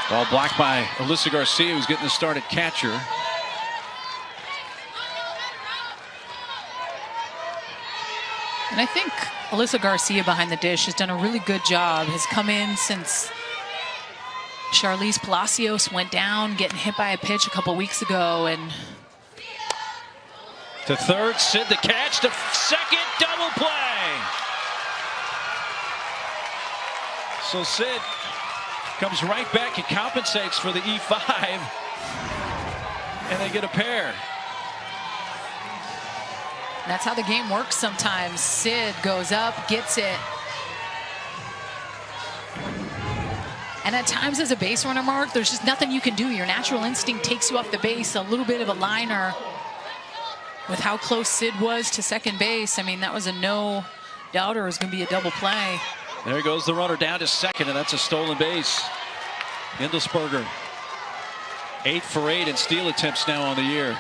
Ball blocked by Alyssa Garcia, who's getting the start at catcher. And I think Alyssa Garcia behind the dish has done a really good job. Has come in since Charlize Palacios went down, getting hit by a pitch a couple weeks ago. And to third, Sid the catch, to second, double play. So Sid comes right back and compensates for the E5, and they get a pair. That's how the game works sometimes. Sid goes up, gets it. And at times as a base runner, Mark, there's just nothing you can do. Your natural instinct takes you off the base. A little bit of a liner with how close Sid was to second base. I mean, that was a no-doubter. It was going to be a double play. There goes the runner down to second, and that's a stolen base. Indelsberger, 8 for 8 in steal attempts now on the year.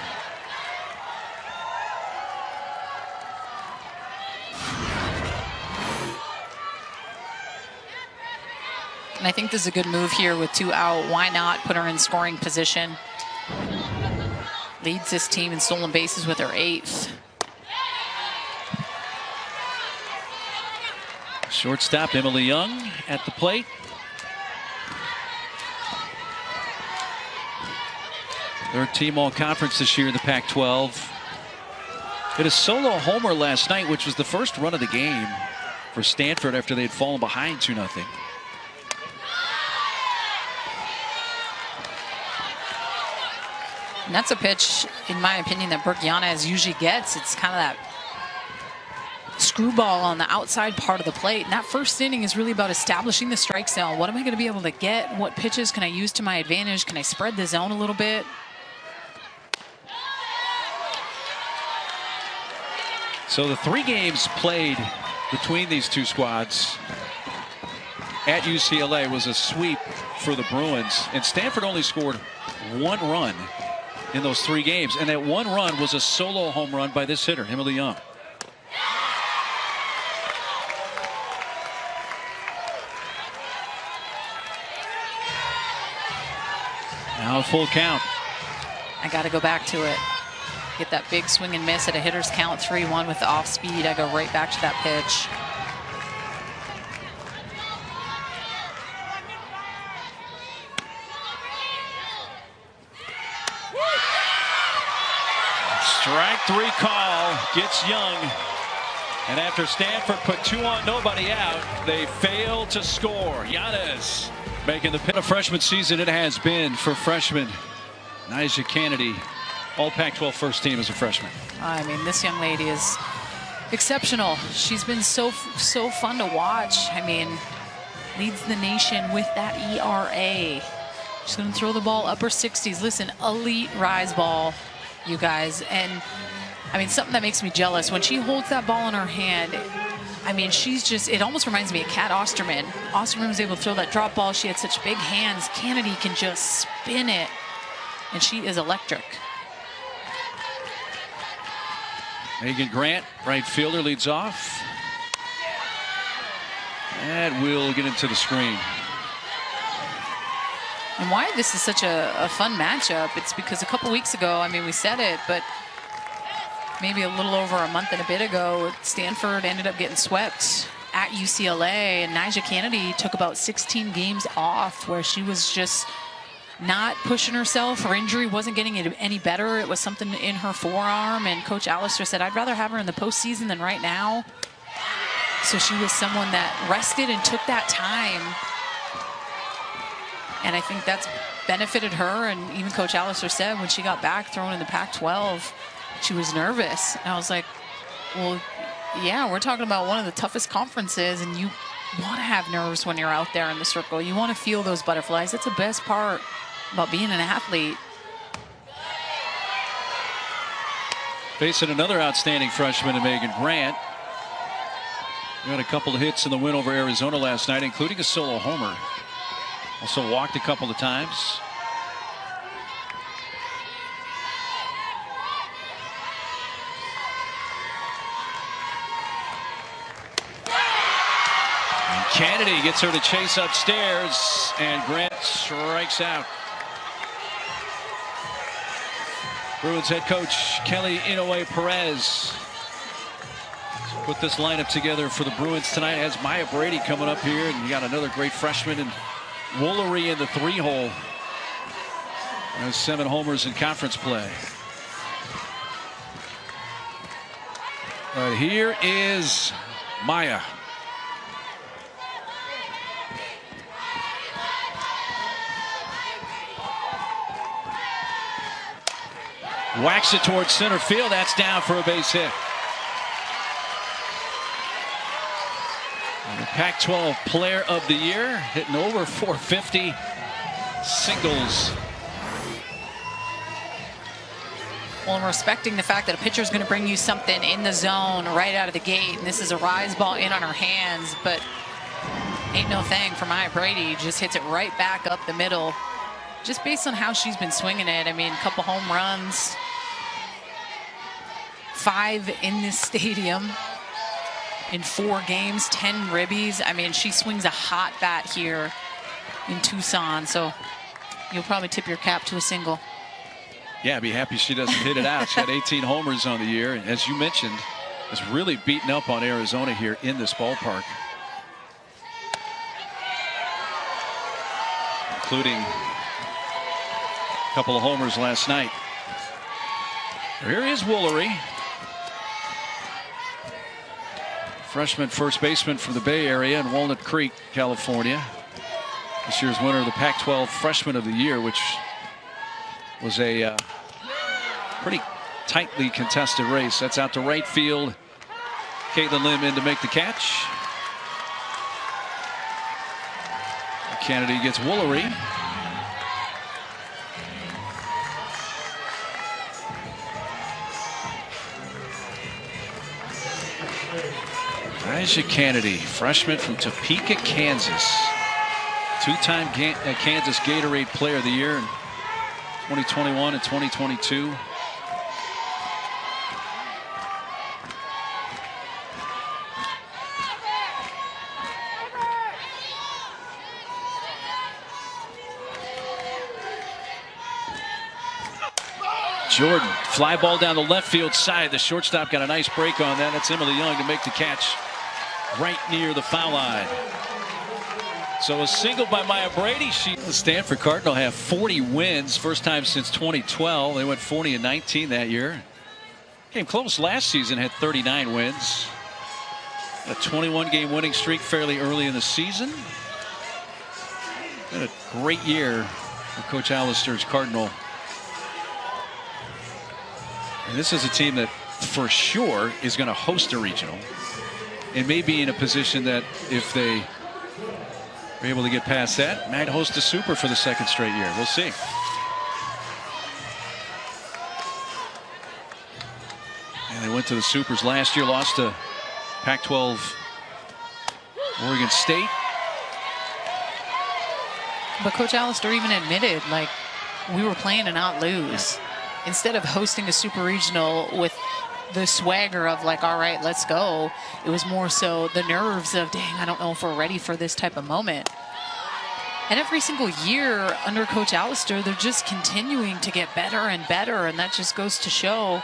And I think this is a good move here with 2 out. Why not put her in scoring position? Leads this team in stolen bases with her 8th. Shortstop Emily Young at the plate. Third team all conference this year in the Pac-12. Hit a solo homer last night, which was the first run of the game for Stanford after they had fallen behind 2-0. And that's a pitch, in my opinion, that Brooke Yanez usually gets. It's kind of that screwball on the outside part of the plate. And that first inning is really about establishing the strike zone. What am I going to be able to get? What pitches can I use to my advantage? Can I spread the zone a little bit? So the 3 games played between these two squads at UCLA was a sweep for the Bruins. And Stanford only scored 1 run in those 3 games, and that 1 run was a solo home run by this hitter, Emily Young. Now a full count. I got to go back to it. Get that big swing and miss at a hitter's count, 3-1 with the off speed. I go right back to that pitch. Strike 3 call gets Young. And after Stanford put 2 on, nobody out, they fail to score. Yanez making the pin. A freshman season it has been for freshman Nyjah Kennedy. All Pac-12 first team as a freshman. I mean, this young lady is exceptional. She's been so fun to watch. I mean, leads the nation with that ERA. She's going to throw the ball upper 60s. Listen, elite rise ball, you guys. And I mean, something that makes me jealous, when she holds that ball in her hand, I mean, she's just, it almost reminds me of Kat Osterman. Osterman was able to throw that drop ball. She had such big hands. Kennedy can just spin it, and she is electric. Megan Grant, right fielder, leads off. That will get into the screen. And why this is such a fun matchup, it's because a couple weeks ago, I mean, we said it, but maybe a little over a month and a bit ago, Stanford ended up getting swept at UCLA, and Nyjah Kennedy took about 16 games off where she was just not pushing herself. Her injury wasn't getting any better. It was something in her forearm, and Coach Allister said, I'd rather have her in the postseason than right now. So she was someone that rested and took that time. And I think that's benefited her. And even Coach Allister said when she got back thrown in the Pac-12, she was nervous. And I was like, well, yeah, we're talking about one of the toughest conferences, and you want to have nerves when you're out there in the circle. You want to feel those butterflies. That's the best part about being an athlete. Facing another outstanding freshman in Megan Grant. We had a couple of hits in the win over Arizona last night, including a solo homer. Also walked a couple of times. Kennedy gets her to chase upstairs, and Grant strikes out. Bruins head coach Kelly Inoue Perez put this lineup together for the Bruins tonight. Has Maya Brady coming up here, and you got another great freshman and Woolery in the 3-hole. Has 7 homers in conference play. But here is Maya. Whacks it towards center field. That's down for a base hit. And the Pac-12 Player of the Year, hitting over 450 singles. Well, I'm respecting the fact that a pitcher is going to bring you something in the zone right out of the gate. And this is a rise ball in on her hands, but ain't no thing for Maya Brady. Just hits it right back up the middle. Just based on how she's been swinging it. I mean, a couple home runs. 5 in this stadium in 4 games, 10 ribbies. I mean, she swings a hot bat here in Tucson, so you'll probably tip your cap to a single. Yeah, be happy she doesn't hit it out. She had 18 homers on the year, and as you mentioned, has really beaten up on Arizona here in this ballpark, including a couple of homers last night. Here is Woolery. Freshman first baseman from the Bay Area in Walnut Creek, California. This year's winner of the Pac-12 Freshman of the Year, which was a pretty tightly contested race. That's out to right field. Caitlin Lim in to make the catch. Kennedy gets Woolery. Aisha Kennedy, freshman from Topeka, Kansas. 2-time Kansas Gatorade Player of the Year in 2021 and 2022. Jordan, fly ball down the left field side. The shortstop got a nice break on that. That's Emily Young to make the catch right near the foul line. So a single by Maya Brady. The Stanford Cardinal have 40 wins, first time since 2012. They went 40-19 that year. Came close last season, had 39 wins. A 21-game winning streak fairly early in the season. Been a great year for Coach Allister's Cardinal. And this is a team that for sure is going to host a regional and may be in a position that if they are able to get past that, might host a super for the second straight year. We'll see. And they went to the supers last year, lost to Pac-12 Oregon State. But Coach Allister even admitted, like, we were playing to not lose. Instead of hosting a super regional with the swagger of like, all right, let's go, it was more so the nerves of, dang, I don't know if we're ready for this type of moment. And every single year under Coach Allister, they're just continuing to get better and better, and that just goes to show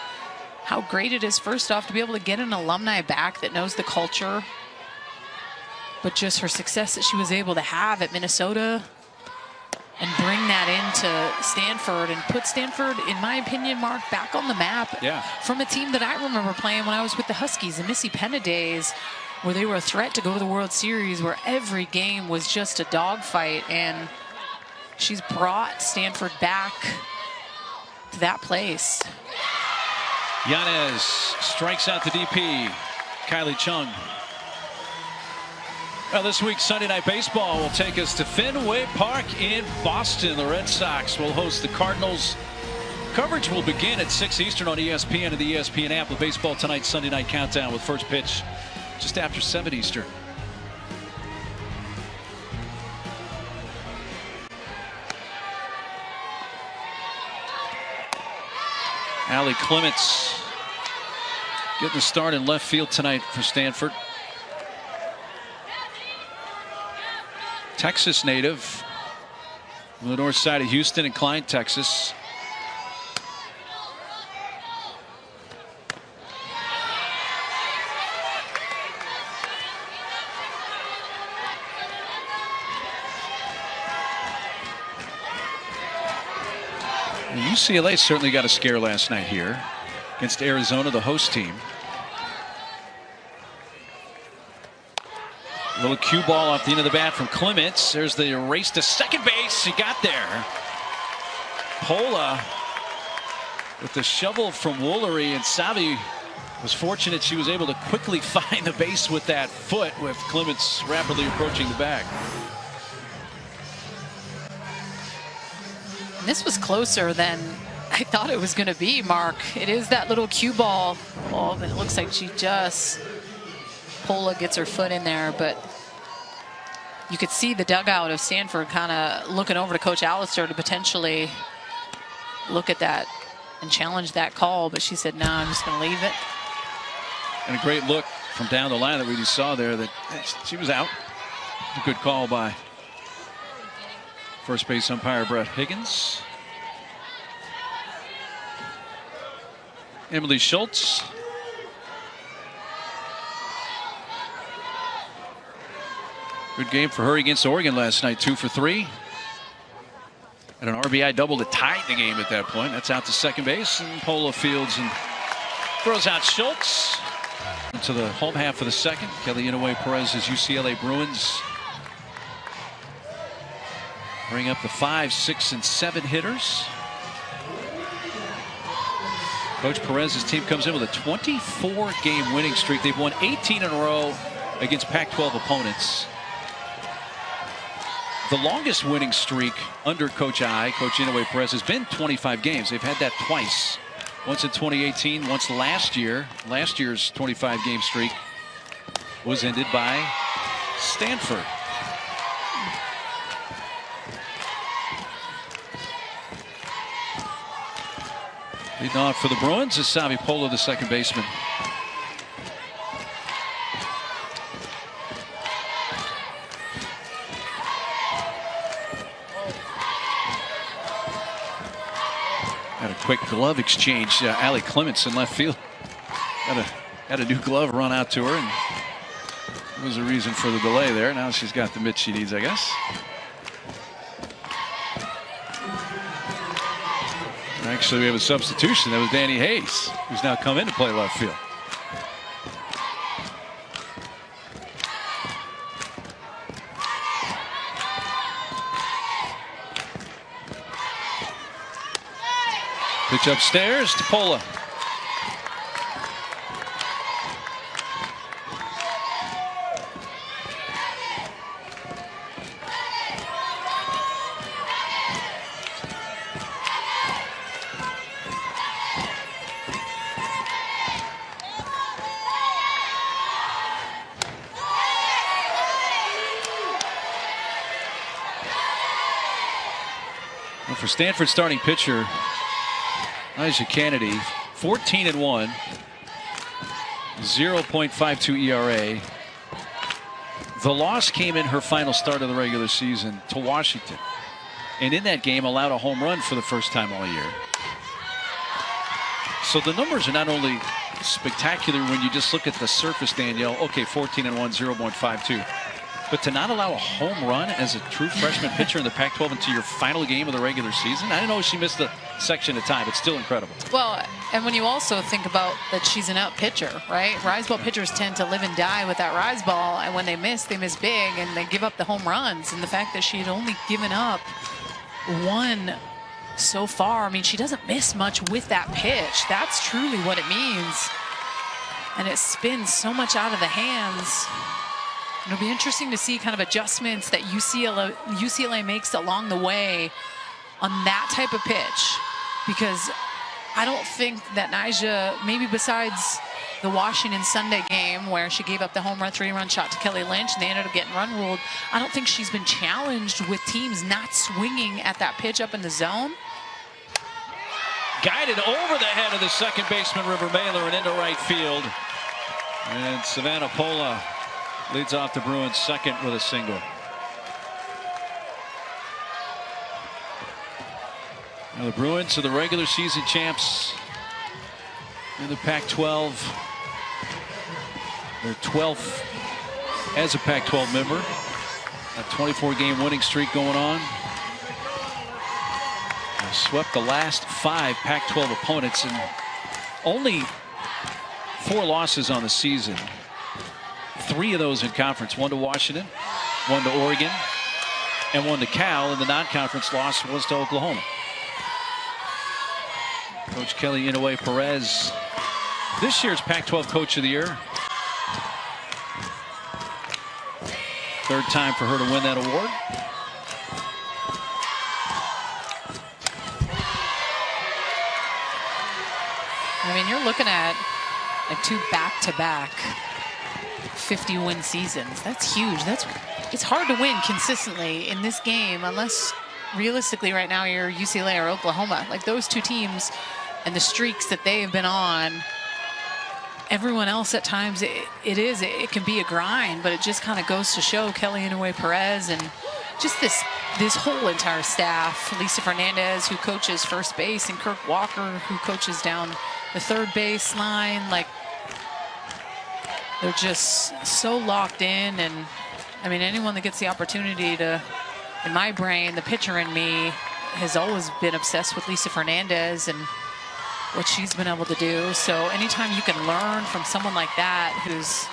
how great it is, first off, to be able to get an alumni back that knows the culture, but just her success that she was able to have at Minnesota and bring that into Stanford and put Stanford, in my opinion, Mark, back on the map. Yeah. From a team that I remember playing when I was with the Huskies, the Missy Penna days, where they were a threat to go to the World Series, where every game was just a dogfight. And she's brought Stanford back to that place. Yanez strikes out the DP, Kylie Chung. Well, this week's Sunday Night Baseball will take us to Fenway Park in Boston. The Red Sox will host the Cardinals. Coverage will begin at 6 Eastern on ESPN and the ESPN app. With baseball tonight, Sunday Night Countdown with first pitch just after 7 Eastern. Allie Clements getting the start in left field tonight for Stanford. Texas native from the north side of Houston and Klein, Texas. UCLA certainly got a scare last night here against Arizona, the host team. Little cue ball off the end of the bat from Clements. There's the race to second base. He got there. Pola with the shovel from Woolery, and Savi was fortunate she was able to quickly find the base with that foot, with Clements rapidly approaching the bag. This was closer than I thought it was going to be, Mark. It is that little cue ball. Oh, it looks like she just, Pola gets her foot in there, but you could see the dugout of Stanford kind of looking over to Coach Allister to potentially look at that and challenge that call, but she said, no, I'm just going to leave it. And a great look from down the line that we just saw there, that she was out. A good call by first base umpire Brett Higgins. Emily Schultz. Good game for her against Oregon last night, 2 for 3. And an RBI double to tie the game at that point. That's out to second base, and Pola fields and throws out Schultz. To the home half of the second, Kelly Inouye Perez's UCLA Bruins bring up the 5, 6, and 7 hitters. Coach Perez's team comes in with a 24-game winning streak. They've won 18 in a row against Pac-12 opponents. The longest winning streak under Coach Inouye Perez, has been 25 games. They've had that twice. Once in 2018, once last year. Last year's 25-game streak was ended by Stanford. Leading off for the Bruins is Savi Pola, the second baseman. Had a quick glove exchange. Allie Clements in left field had a new glove run out to her, and it was a reason for the delay there. Now she's got the mitt she needs, I guess. Actually, we have a substitution. That was Danny Hayes, who's now come in to play left field. Pitch upstairs to Pola. Well, for Stanford starting pitcher Elijah Kennedy, 14-1, 0.52 ERA. The loss came in her final start of the regular season to Washington, and in that game allowed a home run for the first time all year. So the numbers are not only spectacular when you just look at the surface, Danielle. Okay, 14-1, 0.52. But to not allow a home run as a true freshman pitcher in the Pac-12 into your final game of the regular season, I didn't know she missed a section of time. It's still incredible. Well, and when you also think about that she's an out pitcher, right? Rise ball pitchers tend to live and die with that rise ball, and when they miss big, and they give up the home runs. And the fact that she had only given up one so far, I mean, she doesn't miss much with that pitch. That's truly what it means. And it spins so much out of the hands. It'll be interesting to see kind of adjustments that UCLA makes along the way on that type of pitch, because I don't think that Nyjah, maybe besides the Washington Sunday game where she gave up the home run 3-run shot to Kelly Lynch and they ended up getting run ruled, I don't think she's been challenged with teams not swinging at that pitch up in the zone. Guided over the head of the second baseman River Mailer and into right field, and Savannah Pola leads off the Bruins second with a single. Now the Bruins are the regular season champs in the Pac-12. They're 12th as a Pac-12 member. A 24-game winning streak going on. They swept the last 5 Pac-12 opponents and only 4 losses on the season. 3 of those in conference. 1 to Washington, 1 to Oregon, and 1 to Cal. And the non-conference loss was to Oklahoma. Coach Kelly Inouye Perez, this year's Pac-12 Coach of the Year. 3rd time for her to win that award. I mean, you're looking at like 2 back-to-back 50-win seasons. That's huge. It's hard to win consistently in this game unless realistically right now you're UCLA or Oklahoma. Like those 2 teams and the streaks that they have been on, everyone else at times it can be a grind, but it just kind of goes to show Kelly Inouye Perez and just this whole entire staff. Lisa Fernandez, who coaches first base, and Kirk Walker, who coaches down the third base line. Like they're just so locked in. And I mean, anyone that gets the opportunity to, in my brain, the pitcher in me has always been obsessed with Lisa Fernandez and what she's been able to do. So anytime you can learn from someone like that who's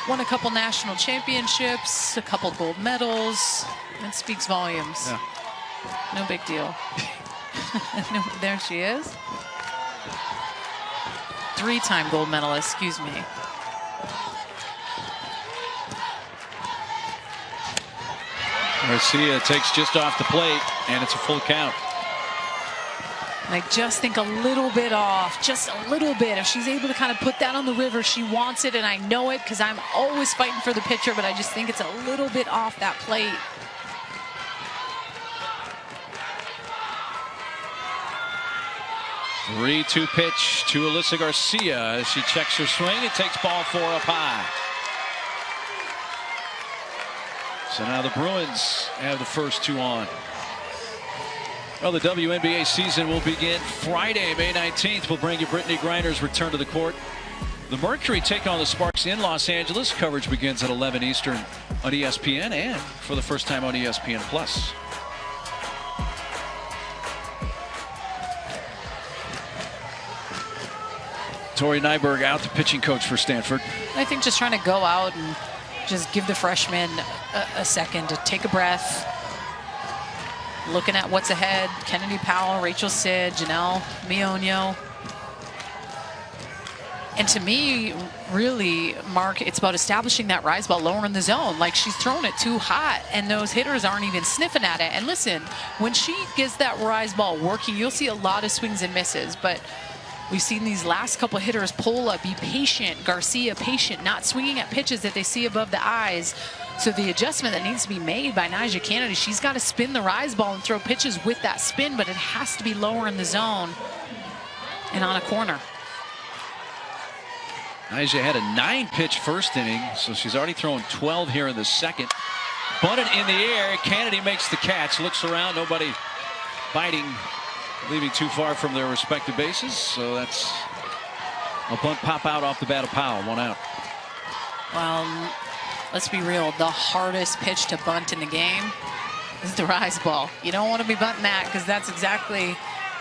won a couple national championships, a couple gold medals, it speaks volumes. Yeah. No big deal. No, there she is. 3-time gold medalist, excuse me. Garcia takes just off the plate, and it's a full count. And I just think a little bit off, just a little bit. If she's able to kind of put that on the river, she wants it, and I know it because I'm always fighting for the pitcher, but I just think it's a little bit off that plate. Three-two pitch to Alyssa Garcia as she checks her swing and takes ball 4 up high. So now the Bruins have the first 2 on. Well, the WNBA season will begin Friday, May 19th. We'll bring you Brittany Griner's return to the court. The Mercury take on the Sparks in Los Angeles. Coverage begins at 11 Eastern on ESPN and for the first time on ESPN+. Tori Nyberg out, the pitching coach for Stanford. I think just trying to go out and just give the freshmen a second to take a breath. Looking at what's ahead. Kennedy Powell, Rachel Sid, Janelle Mionio. And to me, really, Mark, it's about establishing that rise ball lower in the zone. Like she's throwing it too hot and those hitters aren't even sniffing at it. And listen, when she gets that rise ball working, you'll see a lot of swings and misses. But we've seen these last couple hitters, Pola, be patient, Garcia patient, not swinging at pitches that they see above the eyes. So the adjustment that needs to be made by Nyjah Kennedy, she's got to spin the rise ball and throw pitches with that spin, but it has to be lower in the zone and on a corner. Nyjah had a 9-pitch first inning, so she's already thrown 12 here in the second. Bunted in the air, Kennedy makes the catch, looks around, nobody biting, leaving too far from their respective bases. So that's a bunt pop out off the bat of Powell, 1 out. Well, let's be real, the hardest pitch to bunt in the game is the rise ball. You don't want to be bunting that because that's exactly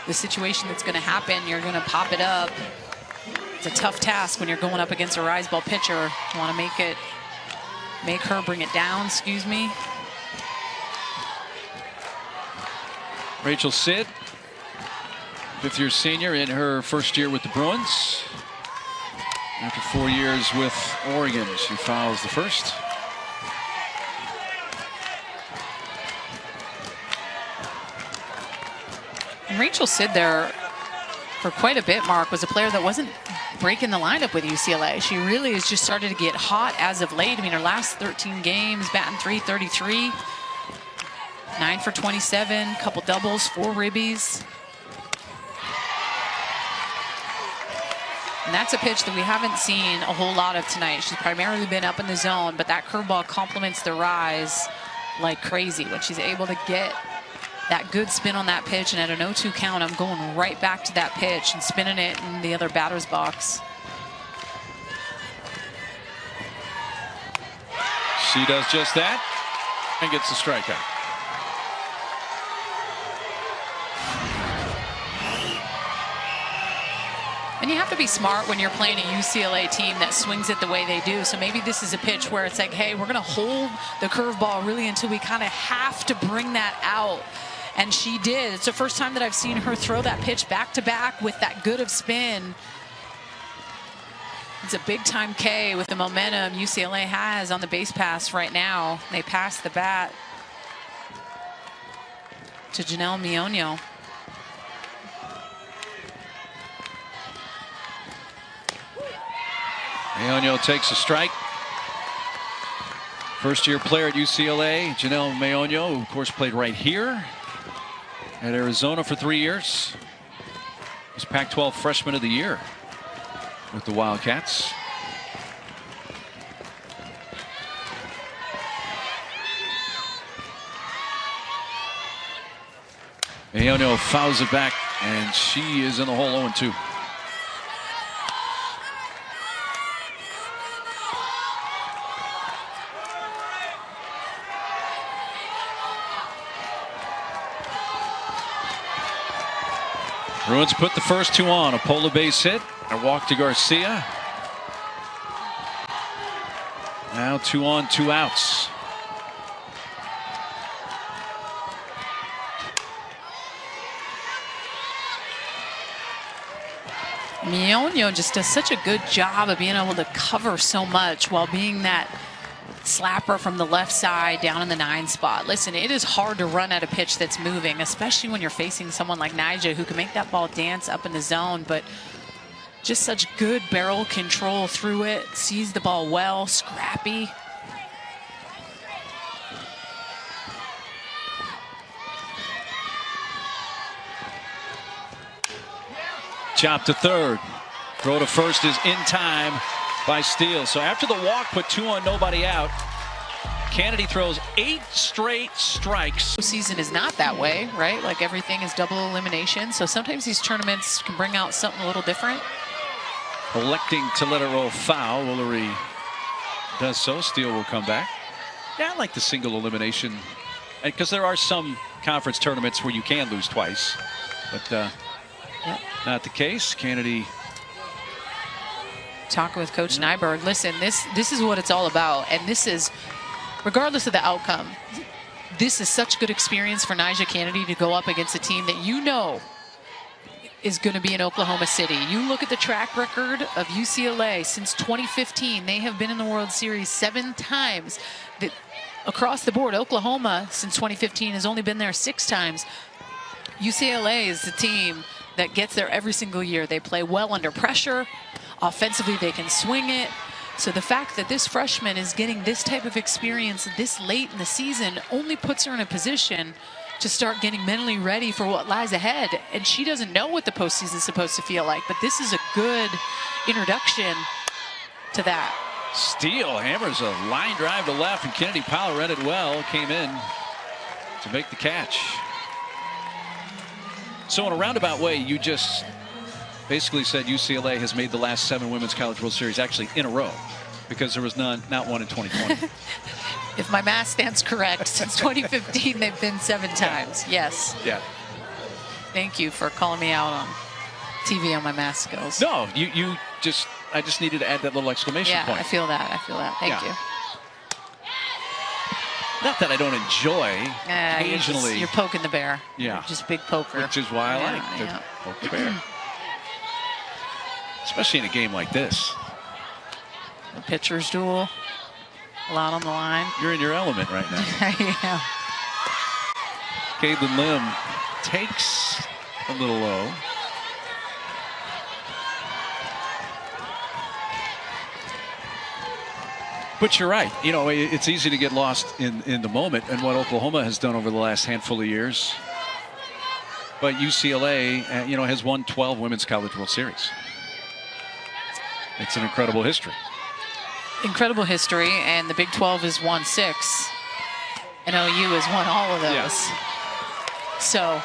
the situation that's going to happen. You're going to pop it up. It's a tough task when you're going up against a rise ball pitcher. You want to make her bring it down, excuse me. Rachel Sid, 5th-year senior in her first year with the Bruins. After 4 years with Oregon, she fouls the first. And Rachel Sid there for quite a bit, Mark, was a player that wasn't breaking the lineup with UCLA. She really has just started to get hot as of late. I mean, her last 13 games, batting .333, 9 for 27, couple doubles, 4 ribbies. And that's a pitch that we haven't seen a whole lot of tonight. She's primarily been up in the zone, but that curveball complements the rise like crazy when she's able to get that good spin on that pitch, and at an 0-2 count, I'm going right back to that pitch and spinning it in the other batter's box. She does just that and gets the strikeout. And you have to be smart when you're playing a UCLA team that swings it the way they do. So maybe this is a pitch where it's like, hey, we're going to hold the curveball really until we kind of have to bring that out. And she did. It's the first time that I've seen her throw that pitch back to back with that good of spin. It's a big time K with the momentum UCLA has on the base pass right now. They pass the bat to Janelle Mionio. Mionio takes a strike. First-year player at UCLA, Janelle Mionio, who of course played right here at Arizona for 3 years. Was Pac-12 Freshman of the Year with the Wildcats. Mionio fouls it back, and she is in the hole 0-2. Bruins put the first two on. A pole base hit, a walk to Garcia. Now 2 on, 2 outs. Mionio just does such a good job of being able to cover so much while being that slapper from the left side down in the 9 spot. Listen, it is hard to run at a pitch that's moving, especially when you're facing someone like Nyjah who can make that ball dance up in the zone, but just such good barrel control through it, sees the ball well, scrappy. Chop to third. Throw to first is in time by Steele. So after the walk put 2 on, nobody out, Kennedy throws 8 straight strikes. Season is not that way, right? Like everything is double elimination. So sometimes these tournaments can bring out something a little different. Electing to let it roll foul. Woolery does so. Steele will come back. Yeah, I like the single elimination, because there are some conference tournaments where you can lose twice, but not the case. Kennedy talking with Coach Nyberg. Listen, this is what it's all about, and this is regardless of the outcome. This is such good experience for Nyjah Kennedy to go up against a team that you know is going to be in Oklahoma City. You look at the track record of UCLA since 2015. They have been in the World Series 7 times. Across the board, Oklahoma since 2015 has only been there 6 times. UCLA is the team that gets there every single year. They play well under pressure. Offensively, they can swing it. So the fact that this freshman is getting this type of experience this late in the season only puts her in a position to start getting mentally ready for what lies ahead. And she doesn't know what the postseason is supposed to feel like, but this is a good introduction to that. Steele hammers a line drive to left, and Kennedy Powell read it well, came in to make the catch. So in a roundabout way, you just basically said UCLA has made the last 7 Women's College World Series actually in a row, because there was not one in 2020. If my math stands correct, since 2015 they've been 7 times. Yes. Yeah. Thank you for calling me out on TV on my math skills. No, I just needed to add that little exclamation point. Yeah, I feel that. Thank you. Not that I don't enjoy occasionally. You're poking the bear. Yeah. You're just big poker. Which is why I like to poke the bear. Especially in a game like this. The pitcher's duel. A lot on the line. You're in your element right now. Yeah. Caitlin Lim takes a little low. But you're right. You know, it's easy to get lost in the moment and what Oklahoma has done over the last handful of years. But UCLA, has won 12 Women's College World Series. It's an incredible history. Incredible history, and the Big 12 has won 6. And OU has won all of those. Yeah. So,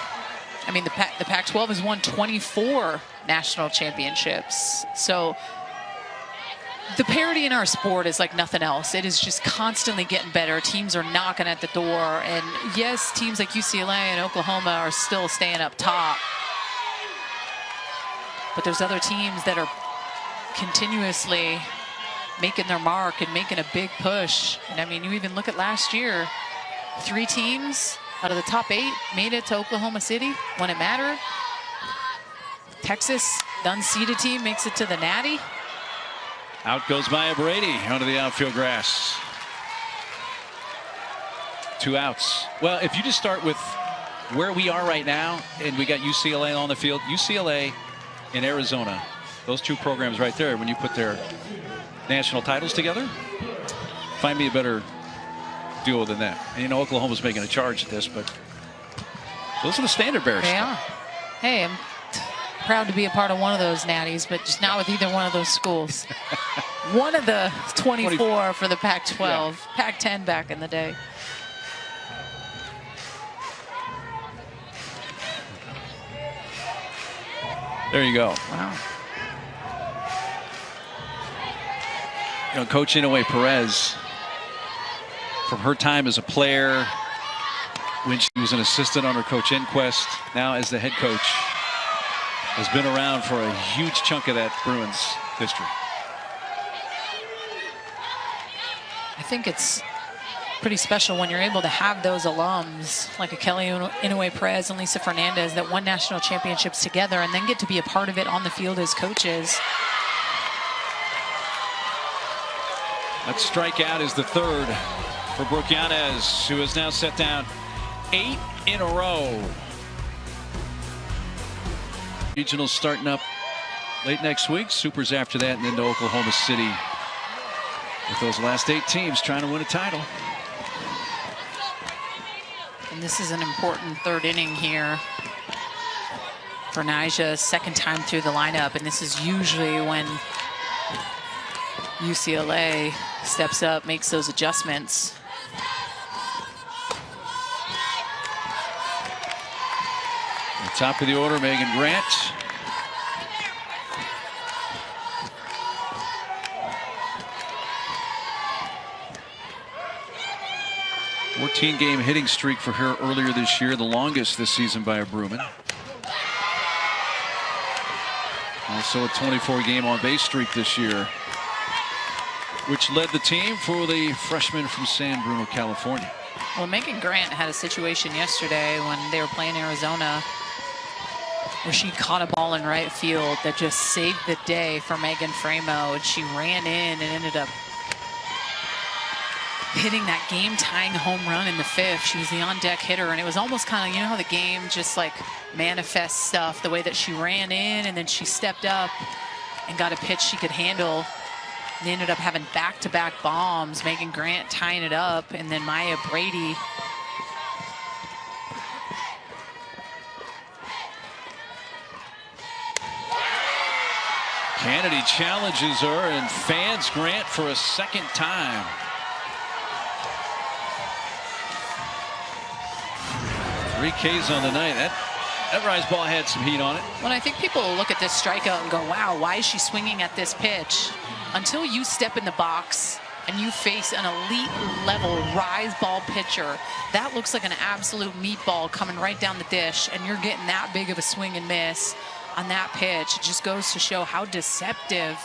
I mean, the Pac-12 has won 24 national championships. So the parity in our sport is like nothing else. It is just constantly getting better. Teams are knocking at the door. And yes, teams like UCLA and Oklahoma are still staying up top. But there's other teams that are continuously making their mark and making a big push. And I mean, you even look at last year, 3 teams out of the top 8 made it to Oklahoma City when it mattered. Texas, the unseeded team, makes it to the Natty. Out goes Maya Brady onto the outfield grass. 2 outs. Well, if you just start with where we are right now, and we got UCLA on the field, UCLA and Arizona, those 2 programs right there, when you put their national titles together, find me a better duo than that. And you know, Oklahoma's making a charge at this, but those are the standard bearers. They are. Hey, I'm proud to be a part of one of those natties, but just not with either one of those schools. One of the 24 for the Pac-12, yeah. Pac-10 back in the day. There you go. Wow. You know, Coach Inouye Perez, from her time as a player, when she was an assistant under Coach Enquist, now as the head coach, has been around for a huge chunk of that Bruins history. I think it's pretty special when you're able to have those alums like a Kelly Inouye Perez and Lisa Fernandez that won national championships together and then get to be a part of it on the field as coaches. That strikeout is the 3rd for Brooke Yanez, who has now set down 8 in a row. Regionals starting up late next week. Supers after that, and then to Oklahoma City with those last 8 teams trying to win a title. And this is an important 3rd inning here for Nyjah, 2nd time through the lineup, and this is usually when UCLA steps up, makes those adjustments. Top of the order, Megan Grant. Fourteen-game hitting streak for her earlier this year, the longest this season by a Bruman. Also a 24-game on-base streak this year, which led the team for the freshman from San Bruno, California. Well, Megan Grant had a situation yesterday when they were playing Arizona where she caught a ball in right field that just saved the day for Megan Framo, and she ran in and ended up hitting that game-tying home run in the 5th. She was the on-deck hitter, and it was almost kind of, you know how the game just like manifests stuff, the way that she ran in and then she stepped up and got a pitch she could handle. They ended up having back-to-back bombs, Megan Grant tying it up, and then Maya Brady Kennedy challenges her and fans Grant for a 2nd time. Three Ks on the night. That rise ball had some heat on it. Well, I think people will look at this strikeout and go, wow, why is she swinging at this pitch? Until you step in the box and you face an elite level rise ball pitcher, that looks like an absolute meatball coming right down the dish, and you're getting that big of a swing and miss on that pitch. It just goes to show how deceptive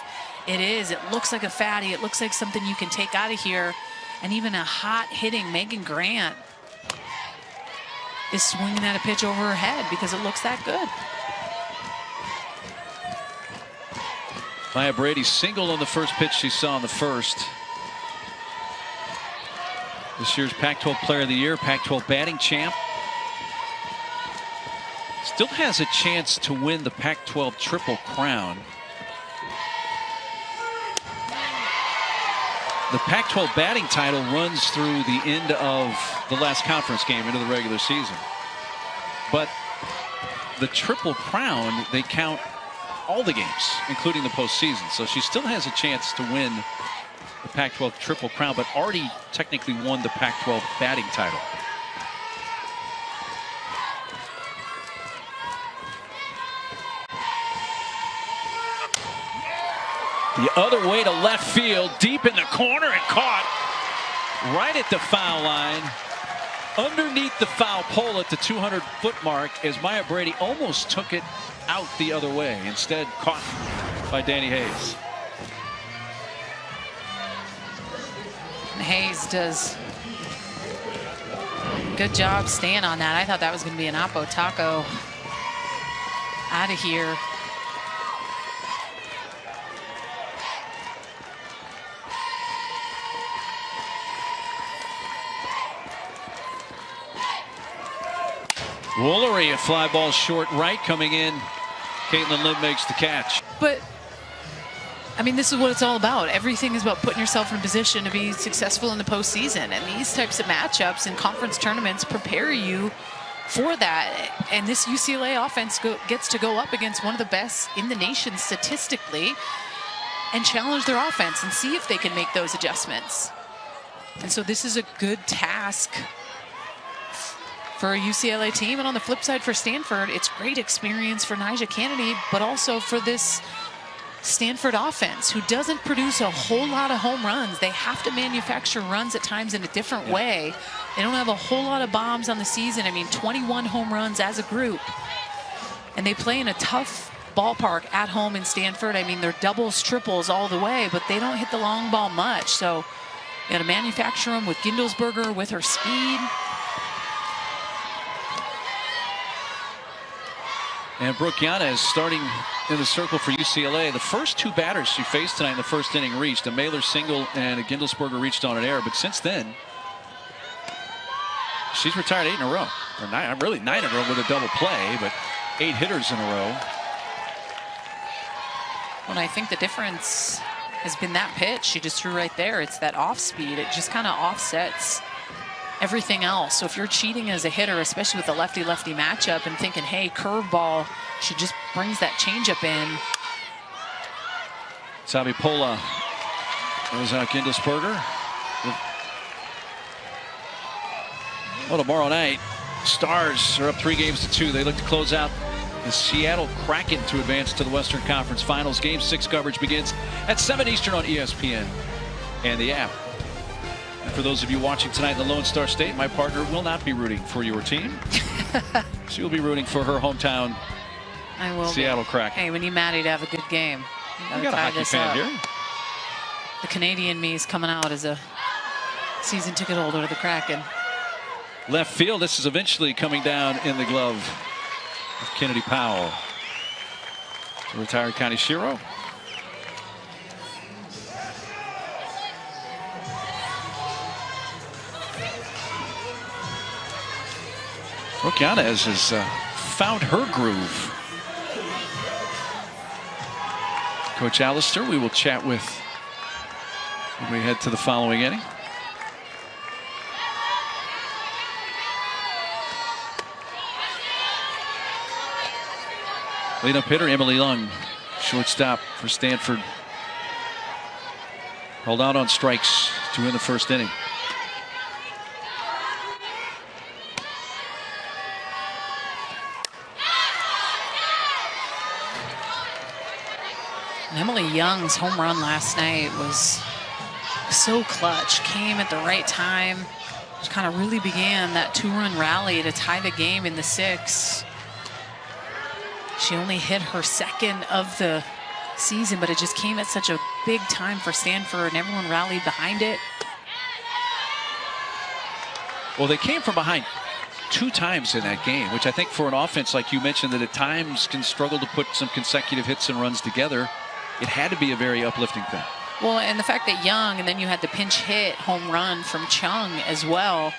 it is. It looks like a fatty. It looks like something you can take out of here. And even a hot hitting Megan Grant is swinging at a pitch over her head because it looks that good. Maya Brady singled on the first pitch she saw in the 1st. This year's Pac-12 Player of the Year, Pac-12 batting champ. Still has a chance to win the Pac-12 Triple Crown. The Pac-12 batting title runs through the end of the last conference game into the regular season. But the Triple Crown, they count all the games, including the postseason. So she still has a chance to win the Pac-12 Triple Crown, but already technically won the Pac-12 batting title. The other way to left field, deep in the corner, and caught right at the foul line. Underneath the foul pole at the 200-foot mark, as Maya Brady almost took it out the other way. Instead, caught by Danny Hayes. Hayes does a good job staying on that. I thought that was going to be an Oppo Taco out of here. Woolery, a fly ball short right coming in. Caitlin Lim makes the catch. But I mean, this is what it's all about. Everything is about putting yourself in a position to be successful in the postseason. And these types of matchups in conference tournaments prepare you for that. And this UCLA offense gets to go up against one of the best in the nation statistically and challenge their offense and see if they can make those adjustments. And so this is a good task for a UCLA team. And on the flip side for Stanford, it's great experience for Nyjah Kennedy, but also for this Stanford offense, who doesn't produce a whole lot of home runs. They have to manufacture runs at times in a different way. They don't have a whole lot of bombs on the season. I mean, 21 home runs as a group. And they play in a tough ballpark at home in Stanford. I mean, they're doubles, triples all the way, but they don't hit the long ball much. So you got to manufacture them with Gindelsberger, with her speed. And Brooke Yana is starting in the circle for UCLA. The first two batters she faced tonight in the first inning reached. A Mailer single and a Gindelsberger reached on an error. But since then, she's retired 8 in a row. Or nine, really 9 in a row with a double play, but 8 hitters in a row. Well, I think the difference has been that pitch she just threw right there. It's that off speed. It just kind of offsets everything else. So if you're cheating as a hitter, especially with a lefty-lefty matchup, and thinking, hey, curveball, she just brings that changeup in. Sabi Pola goes out Gindelsberger. Well, tomorrow night, Stars are up 3-2. They look to close out the Seattle Kraken to advance to the Western Conference Finals. Game 6 coverage begins at 7 Eastern on ESPN and the app. And for those of you watching tonight in the Lone Star State, my partner will not be rooting for your team. She will be rooting for her hometown, I will Seattle Kraken. Hey, when you Maddie to have a good game. You got a hockey fan here. The Canadian me is coming out as a season ticket holder to the Kraken. Left field, this is eventually coming down in the glove of Kennedy Powell. The retired Connie Shiro. Brooke Yanez has found her groove. Coach Allister, we will chat with when we head to the following inning. Lead-up hitter Emily Lung, shortstop for Stanford, held out on strikes to win the first inning. Emily Young's home run last night was so clutch. Came at the right time. Just kind of really began that 2-run rally to tie the game in the 6th. She only hit her second of the season, but it just came at such a big time for Stanford, and everyone rallied behind it. Well, they came from behind 2 times in that game, which I think for an offense like you mentioned that at times can struggle to put some consecutive hits and runs together, it had to be a very uplifting thing. Well, and the fact that Young, and then you had the pinch hit home run from Chung as well,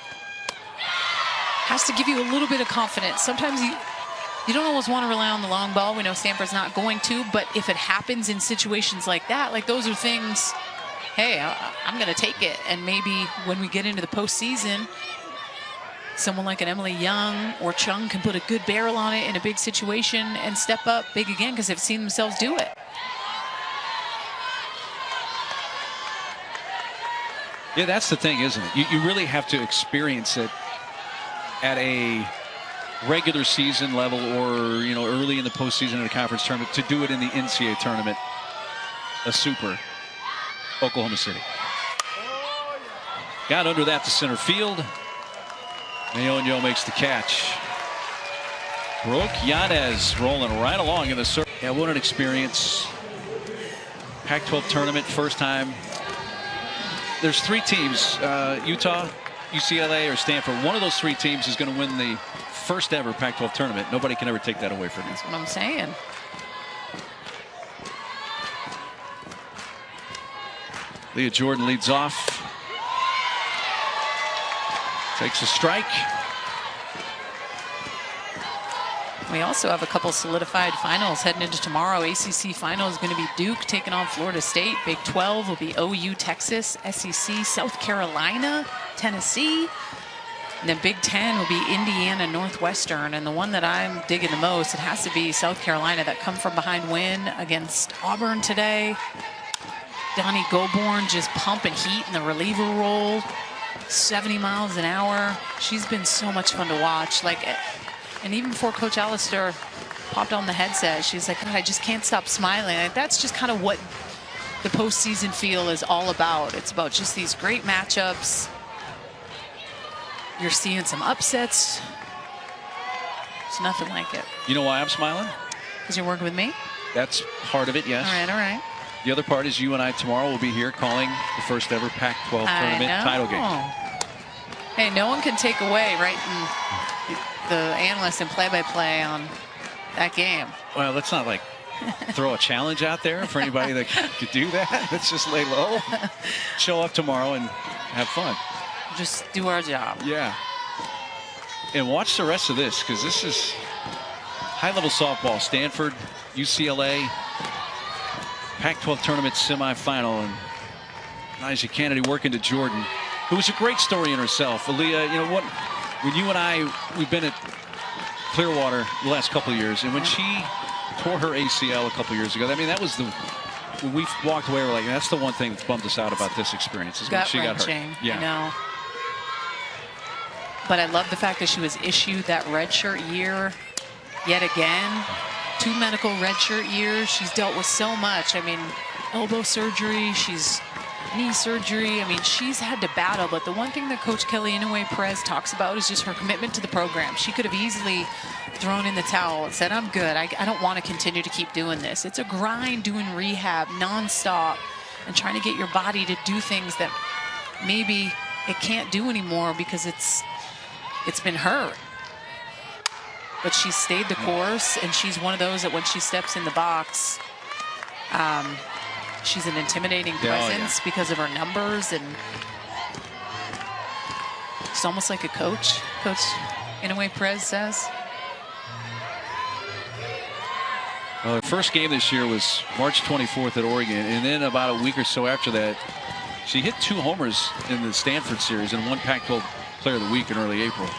has to give you a little bit of confidence. Sometimes you don't always want to rely on the long ball. We know Stanford's not going to, but if it happens in situations like that, like those are things, hey, I'm going to take it. And maybe when we get into the postseason, someone like an Emily Young or Chung can put a good barrel on it in a big situation and step up big again because they've seen themselves do it. Yeah, that's the thing, isn't it? You really have to experience it at a regular season level or, early in the postseason in a conference tournament to do it in the NCAA tournament. a super Oklahoma City. Got under that to center field. Mayonio makes the catch. Brooke Yanez rolling right along in the circle. Yeah, what an experience. Pac-12 tournament, first time. There's 3 teams, Utah, UCLA, or Stanford. One of those 3 teams is going to win the first ever Pac-12 tournament. Nobody can ever take that away from you. That's what I'm saying. Leah Jordan leads off. Takes a strike. We also have a couple solidified finals heading into tomorrow. ACC final is going to be Duke taking on Florida State. Big 12 will be OU, Texas. SEC, South Carolina, Tennessee. And then Big 10 will be Indiana, Northwestern. And the one that I'm digging the most, it has to be South Carolina. That come from behind win against Auburn today. Donnie Goborn just pumping heat in the reliever role. 70 miles an hour. She's been so much fun to watch. And even before Coach Allister popped on the headset, she's like, God, I just can't stop smiling. Like, that's just kind of what the postseason feel is all about. It's about just these great matchups. You're seeing some upsets. It's nothing like it. You know why I'm smiling? Because you're working with me? That's part of it, yes. All right, all right. The other part is you and I tomorrow will be here calling the first ever Pac-12 tournament title game. Hey, no one can take away, right, the analyst and play-by-play on that game. Well, let's not like throw a challenge out there for anybody that could do that. Let's just lay low, show up tomorrow, and have fun. Just do our job. Yeah. And watch the rest of this, because this is high-level softball. Stanford, UCLA, Pac-12 tournament semifinal, and Nyjah Kennedy working to Jordan, who was a great story in herself. Aaliyah, you know what? When you and I, we've been at Clearwater the last couple of years, and when she tore her ACL a couple of years ago, I mean, that was when we walked away, we're like, that's the one thing that's bummed us out about this experience, is when she got hurt. Yeah. I know. But I love the fact that she was issued that redshirt year yet again. 2 medical redshirt years. She's dealt with so much. I mean, elbow surgery, she's knee surgery. I mean, she's had to battle. But the one thing that Coach Kelly Inouye-Perez talks about is just her commitment to the program. She could have easily thrown in the towel and said, I'm good. I don't want to continue to keep doing this. It's a grind doing rehab nonstop and trying to get your body to do things that maybe it can't do anymore because it's been hurt. But she stayed the course, and she's one of those that when she steps in the box, she's an intimidating presence because of her numbers, and she's almost like a coach. Coach Inouye-Perez says. Well, her first game this year was March 24th at Oregon, and then about a week or so after that, she hit 2 homers in the Stanford series and won Pac-12 Player of the Week in early April.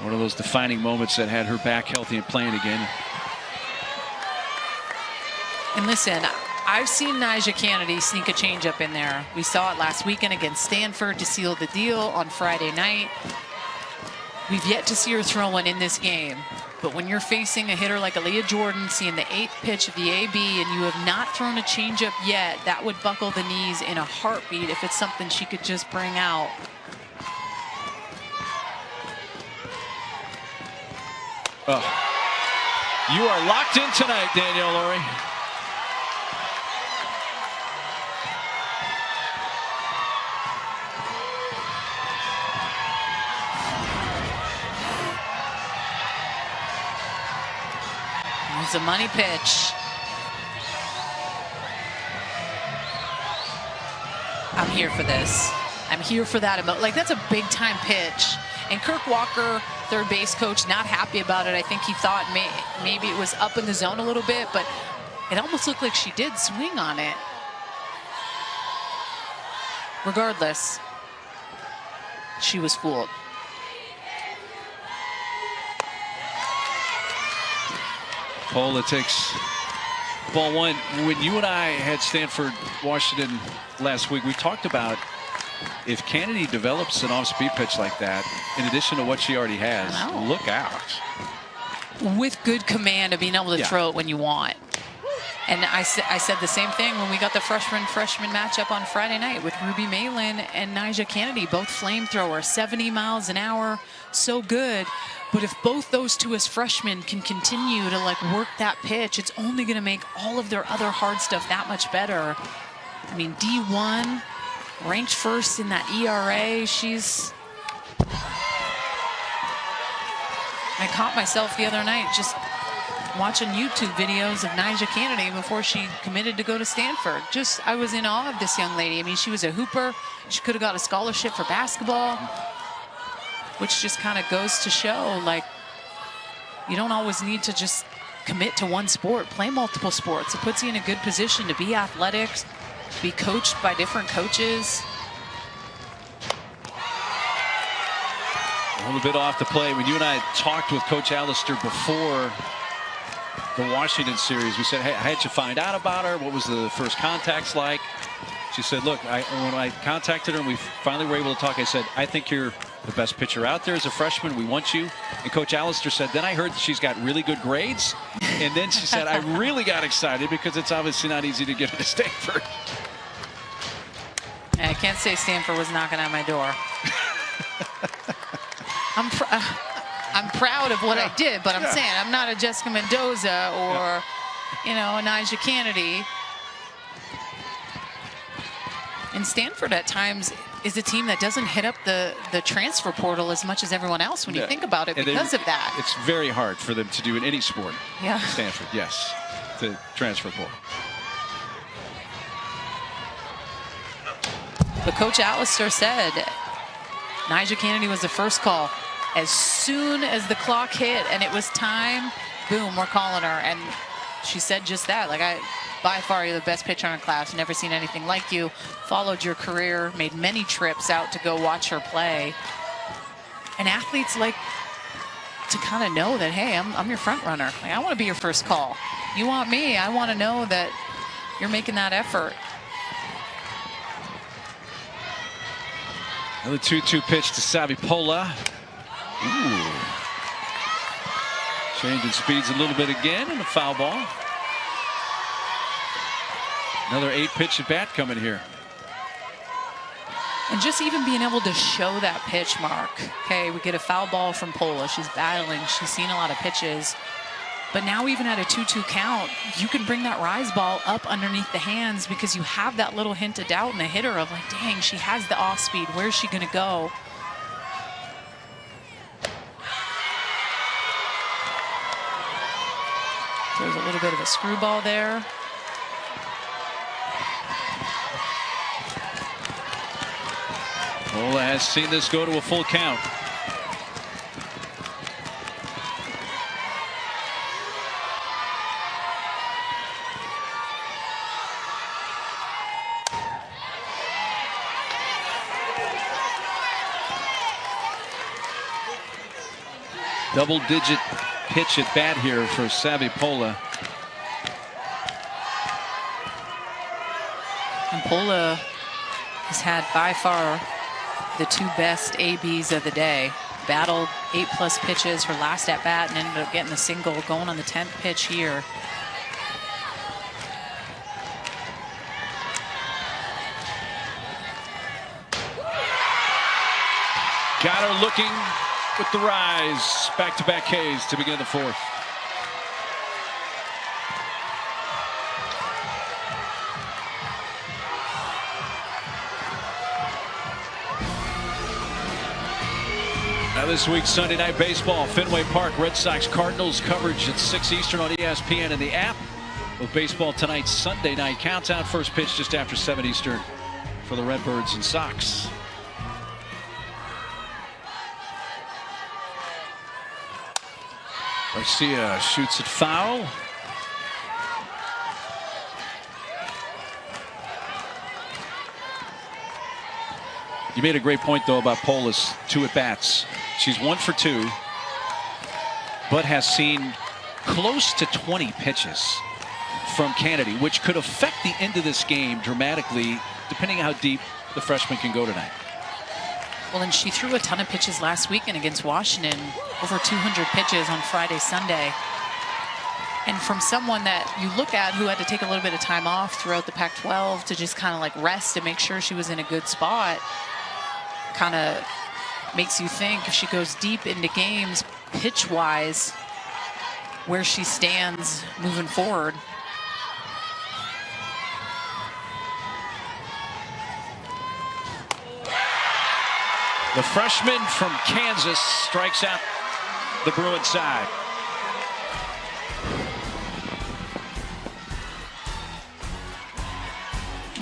One of those defining moments that had her back healthy and playing again. And listen, I've seen Nyjah Kennedy sneak a changeup in there. We saw it last weekend against Stanford to seal the deal on Friday night. We've yet to see her throw one in this game. But when you're facing a hitter like Aaliyah Jordan, seeing the 8th pitch of the AB, and you have not thrown a changeup yet, that would buckle the knees in a heartbeat if it's something she could just bring out. You are locked in tonight, Danielle Lurie. It's a money pitch. I'm here for this. I'm here for that. Like, that's a big time pitch. And Kirk Walker, third base coach, not happy about it. I think he thought maybe it was up in the zone a little bit, but it almost looked like she did swing on it. Regardless, she was fooled. Pola takes ball 1. When you and I had Stanford, Washington last week, we talked about if Kennedy develops an off-speed pitch like that, in addition to what she already has, look out. With good command of being able to throw it when you want. And I said the same thing when we got the freshman matchup on Friday night with Ruby Malin and Nyjah Kennedy, both flamethrowers, 70 miles an hour, so good. But if both those two as freshmen can continue to like work that pitch, it's only going to make all of their other hard stuff that much better. I mean, D1, ranked first in that ERA. I caught myself the other night just watching YouTube videos of Nyjah Kennedy before she committed to go to Stanford. I was in awe of this young lady. I mean, she was a hooper. She could have got a scholarship for basketball, which just kind of goes to show, like, you don't always need to just commit to one sport. Play multiple sports. It puts you in a good position to be athletic, be coached by different coaches. A little bit off the play. When you and I talked with Coach Allister before the Washington series, we said, hey, how'd you find out about her? What was the first contacts like? She said, look, when I contacted her and we finally were able to talk, I said, I think you're the best pitcher out there as a freshman. We want you. And Coach Allister said, then I heard that she's got really good grades. And then she said, I really got excited because it's obviously not easy to get into Stanford. I can't say Stanford was knocking on my door. I'm proud of what I did, but I'm saying I'm not a Jessica Mendoza or, you know, a Nyjah Kennedy. And Stanford at times is a team that doesn't hit up the transfer portal as much as everyone else when you think about it because of that. It's very hard for them to do in any sport. Yeah. Stanford, yes, the transfer portal. But Coach Allister said Nyjah Kennedy was the first call. As soon as the clock hit and it was time, boom, we're calling her. And she said just that, like, by far you're the best pitcher in class, never seen anything like you, followed your career, made many trips out to go watch her play. And athletes like to kind of know that, hey, I'm your front runner. Like, I want to be your first call. You want me, I want to know that you're making that effort. Another 2-2 pitch to Savipola. Ooh. Changing speeds a little bit again, and a foul ball. Another 8-pitch at bat coming here. And just even being able to show that pitch, Mark. Okay, we get a foul ball from Pola. She's battling. She's seen a lot of pitches. But now even at a 2-2 count, you can bring that rise ball up underneath the hands because you have that little hint of doubt in the hitter of like, dang, she has the off speed. Where's she going to go? There's a little bit of a screwball there. Pola has seen this go to a full count. Double-digit pitch at bat here for Savipola. And Pola has had by far the two best ABs of the day. Battled 8+ pitches her last at bat and ended up getting a single going on the 10th pitch here. Got her looking with the rise. Back-to-back Ks to begin the fourth. Now this week's Sunday Night Baseball, Fenway Park, Red Sox Cardinals coverage at 6 Eastern on ESPN and the app. With baseball tonight's Sunday night countdown. First pitch just after 7 Eastern for the Redbirds and Sox. Garcia shoots it foul. You made a great point, though, about Pola's 2 at-bats. She's 1 for 2, but has seen close to 20 pitches from Kennedy, which could affect the end of this game dramatically, depending on how deep the freshman can go tonight. Well, and she threw a ton of pitches last weekend against Washington, over 200 pitches on Friday, Sunday. And from someone that you look at who had to take a little bit of time off throughout the Pac-12 to just kind of like rest and make sure she was in a good spot, kind of makes you think if she goes deep into games pitch-wise, where she stands moving forward. The freshman from Kansas strikes out the Bruins side.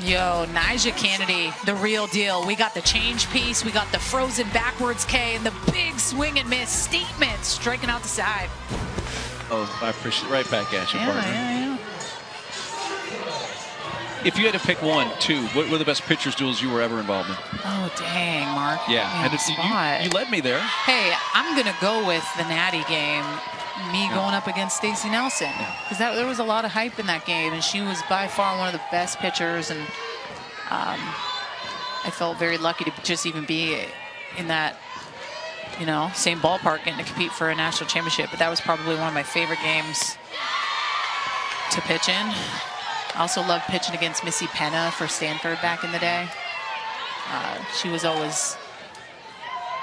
Yo, Nyjah Kennedy, the real deal. We got the change piece, we got the frozen backwards K, and the big swing and miss statement striking out the side. Oh, I appreciate it. Right back at you, partner. Yeah. If you had to pick one, two, what were the best pitchers duels you were ever involved in? Oh, dang, Mark. Yeah, and you led me there. Hey, I'm going to go with the Natty game, me going up against Stacey Nelson. Because there was a lot of hype in that game, and she was by far one of the best pitchers. And I felt very lucky to just even be in that, same ballpark getting to compete for a national championship. But that was probably one of my favorite games to pitch in. I also loved pitching against Missy Penna for Stanford back in the day. She was always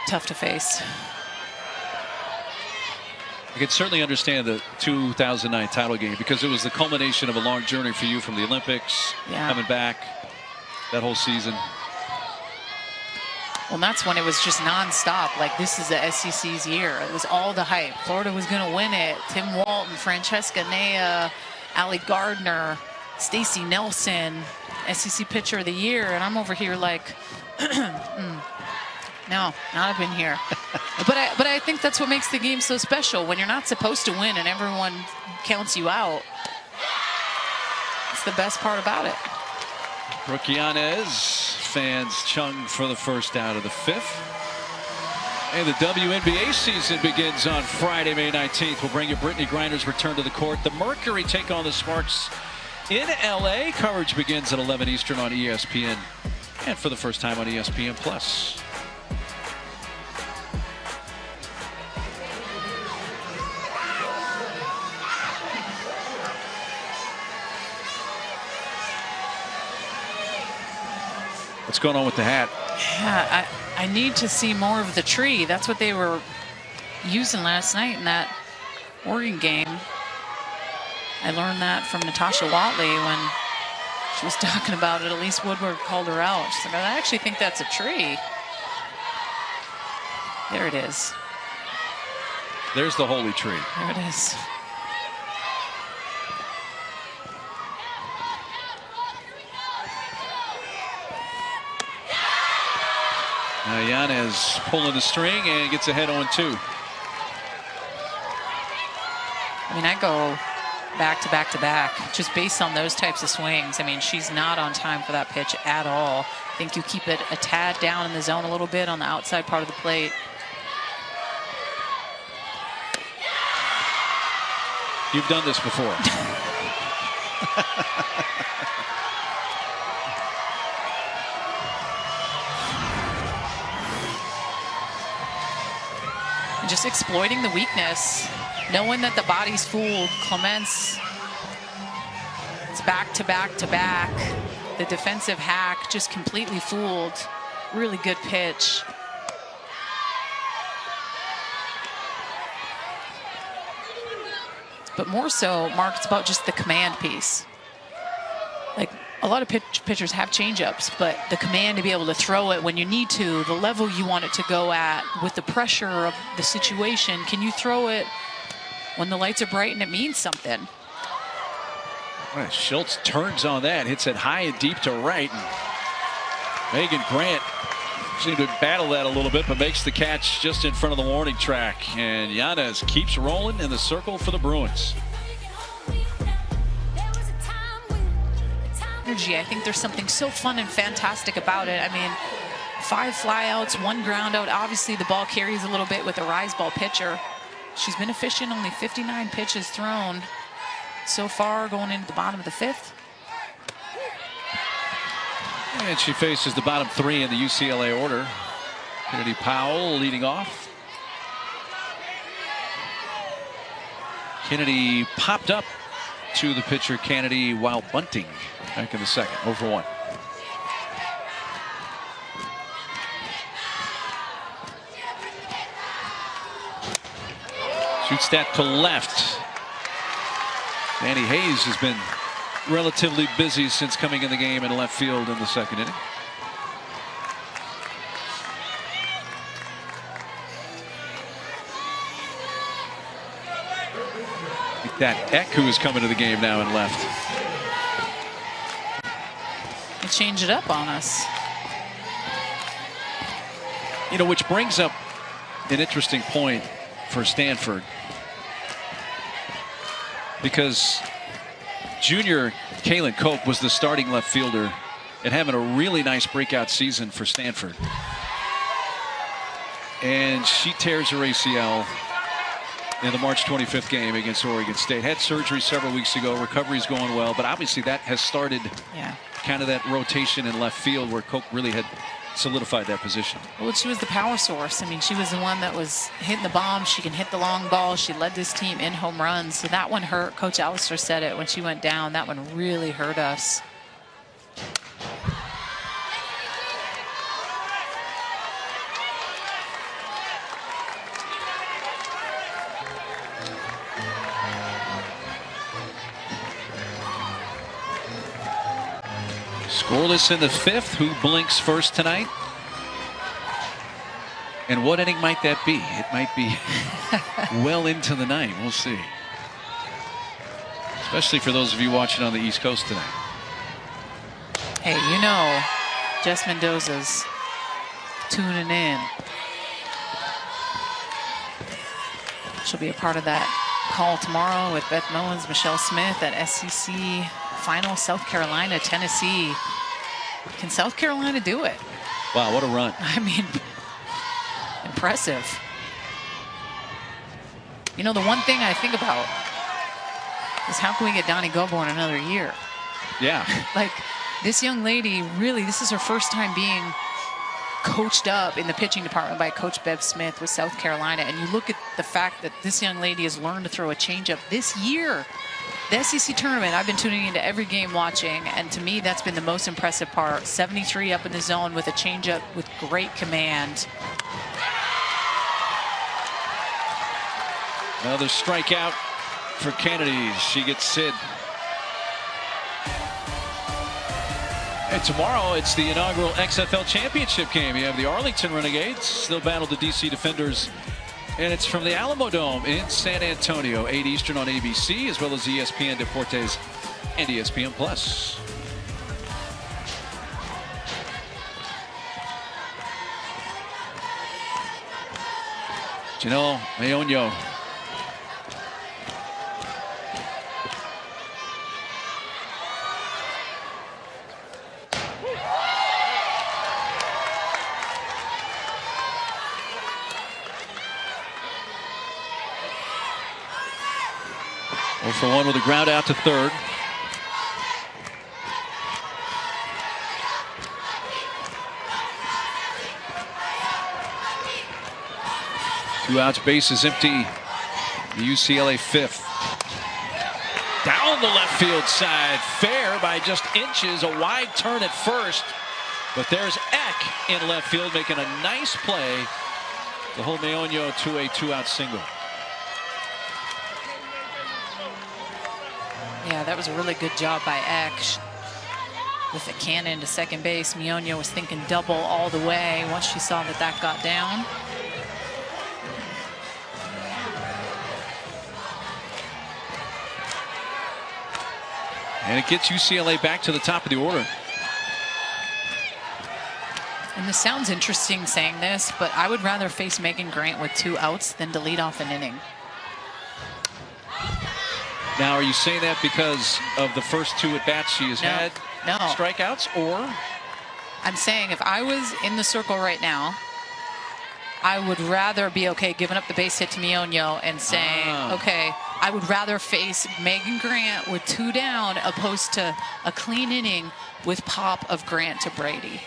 tough to face. I could certainly understand the 2009 title game because it was the culmination of a long journey for you from the Olympics, coming back that whole season. Well, and that's when it was just nonstop. Like, this is the SEC's year. It was all the hype. Florida was going to win it. Tim Walton, Francesca Nea, Allie Gardner, Stacey Nelson, SEC Pitcher of the Year, and I'm over here like, no, not up in here. but I think that's what makes the game so special. When you're not supposed to win and everyone counts you out, it's the best part about it. Rookie Yanez fans Chung for the first out of the fifth. And the WNBA season begins on Friday, May 19th. We'll bring you Brittany Griner's return to the court. The Mercury take on the Sparks in LA. Coverage begins at 11 Eastern on ESPN and for the first time on ESPN Plus. What's going on with the hat? Yeah, I need to see more of the tree. That's what they were using last night in that Oregon game. I learned that from Natasha Watley when she was talking about it. Elise Woodward called her out. She's like, I actually think that's a tree. There it is. There's the holy tree. There it is. Yanez pulling the string and gets ahead 0-2. I mean, I go back to back to back just based on those types of swings. I mean, she's not on time for that pitch at all. I think you keep it a tad down in the zone a little bit on the outside part of the plate. You've done this before. Just exploiting the weakness, knowing that the body's fooled. Clements, it's back to back to back. The defensive hack just completely fooled. Really good pitch. But more so, Mark, it's about just the command piece. Like, a lot of pitchers have changeups, but the command to be able to throw it when you need to, the level you want it to go at, with the pressure of the situation, can you throw it when the lights are bright and it means something? Well, Schultz turns on that, hits it high and deep to right. And Megan Grant seemed to battle that a little bit, but makes the catch just in front of the warning track. And Yanez keeps rolling in the circle for the Bruins. Energy. I think there's something so fun and fantastic about it. I mean, 5 flyouts, 1 ground out. Obviously, the ball carries a little bit with a rise ball pitcher. She's been efficient, only 59 pitches thrown so far going into the bottom of the 5th. And she faces the bottom 3 in the UCLA order. Kennedy Powell leading off. Kennedy popped up to the pitcher Kennedy while bunting back in the second. 0-for-1. Shoots that to left. Danny Hayes has been relatively busy since coming in the game in left field in the second inning. That Eck, who is coming to the game now in left. They change it up on us. You know, which brings up an interesting point for Stanford, because junior Kaylin Cope was the starting left fielder and having a really nice breakout season for Stanford. And she tears her ACL in the March 25th game against Oregon State. Had surgery several weeks ago. Recovery's going well, but obviously that has started kind of that rotation in left field where Cope really had solidified that position. Well, she was the power source. I mean, she was the one that was hitting the bomb. She can hit the long ball. She led this team in home runs. So that one hurt. Coach Allister said it when she went down. That one really hurt us. Scoreless in the fifth. Who blinks first tonight? And what inning might that be? It might be well into the ninth. We'll see. Especially for those of you watching on the East Coast tonight. Hey, you know, Jess Mendoza's tuning in. She'll be a part of that call tomorrow with Beth Mowens, Michelle Smith at SEC Final, South Carolina, Tennessee. Can South Carolina do it? Wow, what a run. I mean, impressive. You know, the one thing I think about is how can we get Donnie Gobourne another year? Yeah. Like, this young lady, really, this is her first time being coached up in the pitching department by Coach Bev Smith with South Carolina. And you look at the fact that this young lady has learned to throw a changeup this year. The SEC tournament, I've been tuning into every game watching, and to me, that's been the most impressive part. 73 up in the zone with a changeup with great command. Another strikeout for Kennedy. She gets Sid. And tomorrow, it's the inaugural XFL Championship game. You have the Arlington Renegades. They'll battle the DC Defenders. And it's from the Alamo Dome in San Antonio, 8 Eastern on ABC, as well as ESPN Deportes and ESPN Plus. Janelle Mayonio. For one with a ground out to third. Two outs, base is empty. The UCLA fifth. Down the left field side, fair by just inches, a wide turn at first. But there's Eck in left field making a nice play to hold Mayonio to a two-out single. Yeah, that was a really good job by Eck. With a cannon to second base, Mayonio was thinking double all the way once she saw that that got down. And it gets UCLA back to the top of the order. And this sounds interesting saying this, but I would rather face Megan Grant with 2 outs than to lead off an inning. Now, are you saying that because of the first 2 at-bats she has had strikeouts, or? I'm saying if I was in the circle right now, I would rather be okay giving up the base hit to Mayonio and saying, okay, I would rather face Megan Grant with 2 down opposed to a clean inning with pop of Grant to Brady.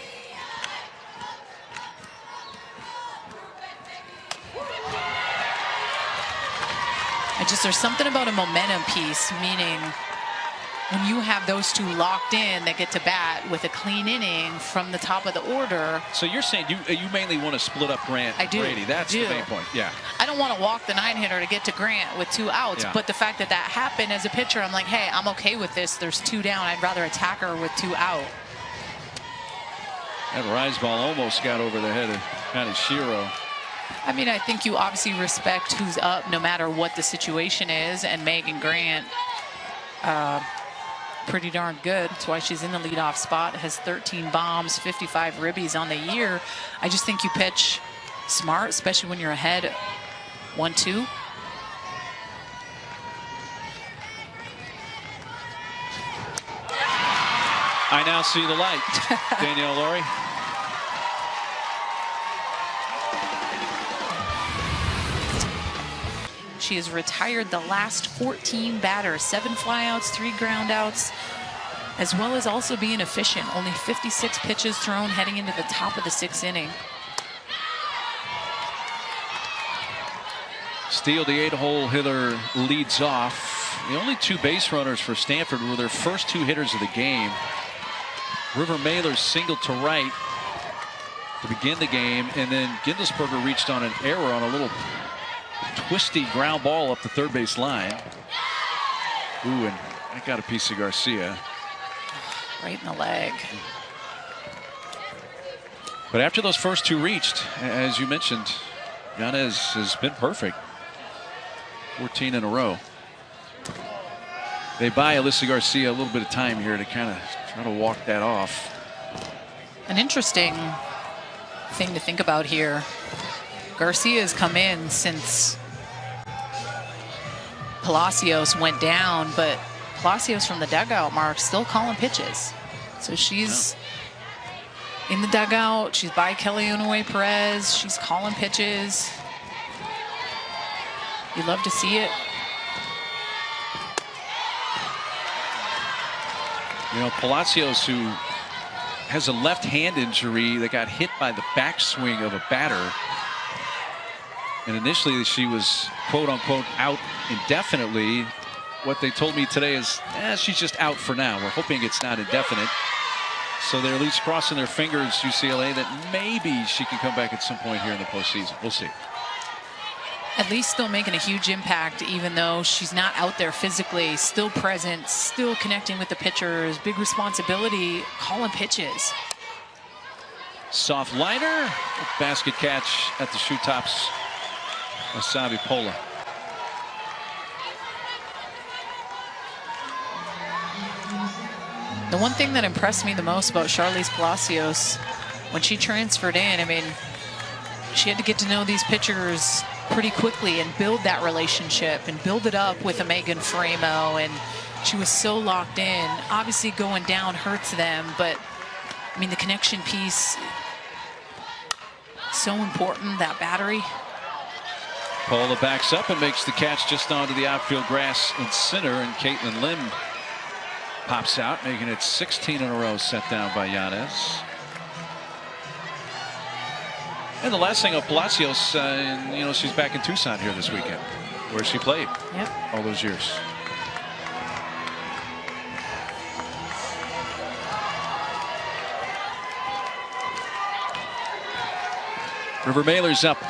There's something about a momentum piece, meaning when you have those two locked in that get to bat with a clean inning from the top of the order. So you're saying you mainly want to split up Grant and Brady. That's the main point. Yeah. I don't want to walk the 9-hitter to get to Grant with 2 outs, but the fact that happened as a pitcher, I'm like, hey, I'm okay with this. There's 2 down. I'd rather attack her with 2 out. That rise ball almost got over the head of Kaneshiro. I mean, I think you obviously respect who's up no matter what the situation is, and Megan Grant, pretty darn good. That's why she's in the leadoff spot, has 13 bombs, 55 ribbies on the year. I just think you pitch smart, especially when you're ahead 1-2. I now see the light. Danielle Laurie. She has retired the last 14 batters, 7 flyouts, 3 groundouts, as well as also being efficient. Only 56 pitches thrown heading into the top of the 6th inning. Steele, the 8-hole hitter, leads off. The only 2 base runners for Stanford were their first 2 hitters of the game. River Mailer singled to right to begin the game, and then Gindelsberger reached on an error on a little twisty ground ball up the third base line. Ooh, and I got a piece of Garcia. Right in the leg. But after those first 2 reached, as you mentioned, Yanez has been perfect. 14 in a row. They buy Alyssa Garcia a little bit of time here to kind of try to walk that off. An interesting thing to think about here. Garcia has come in since Palacios went down, but Palacios from the dugout, Mark, still calling pitches. So she's in the dugout. She's by Kelly Unaway Perez. She's calling pitches. You love to see it. You know, Palacios, who has a left hand injury that got hit by the backswing of a batter. And initially she was quote unquote out indefinitely. What they told me today is she's just out for now. We're hoping it's not indefinite. So they're at least crossing their fingers, UCLA, that maybe she can come back at some point here in the postseason. We'll see. At least still making a huge impact, even though she's not out there physically, still present, still connecting with the pitchers, big responsibility, calling pitches. Soft liner, basket catch at the shoe tops of Savi Pola. The one thing that impressed me the most about Charlize Palacios when she transferred in, I mean, she had to get to know these pitchers pretty quickly and build that relationship and build it up with a Megan Framo, and she was so locked in. Obviously going down hurts them, but I mean the connection piece, so important, that battery. Pola backs up and makes the catch just onto the outfield grass in center, and Caitlin Lim pops out, making it 16 in a row set down by Yanez. And the last thing of Palacios, you know, she's back in Tucson here this weekend, where she played all those years. River Mailer's up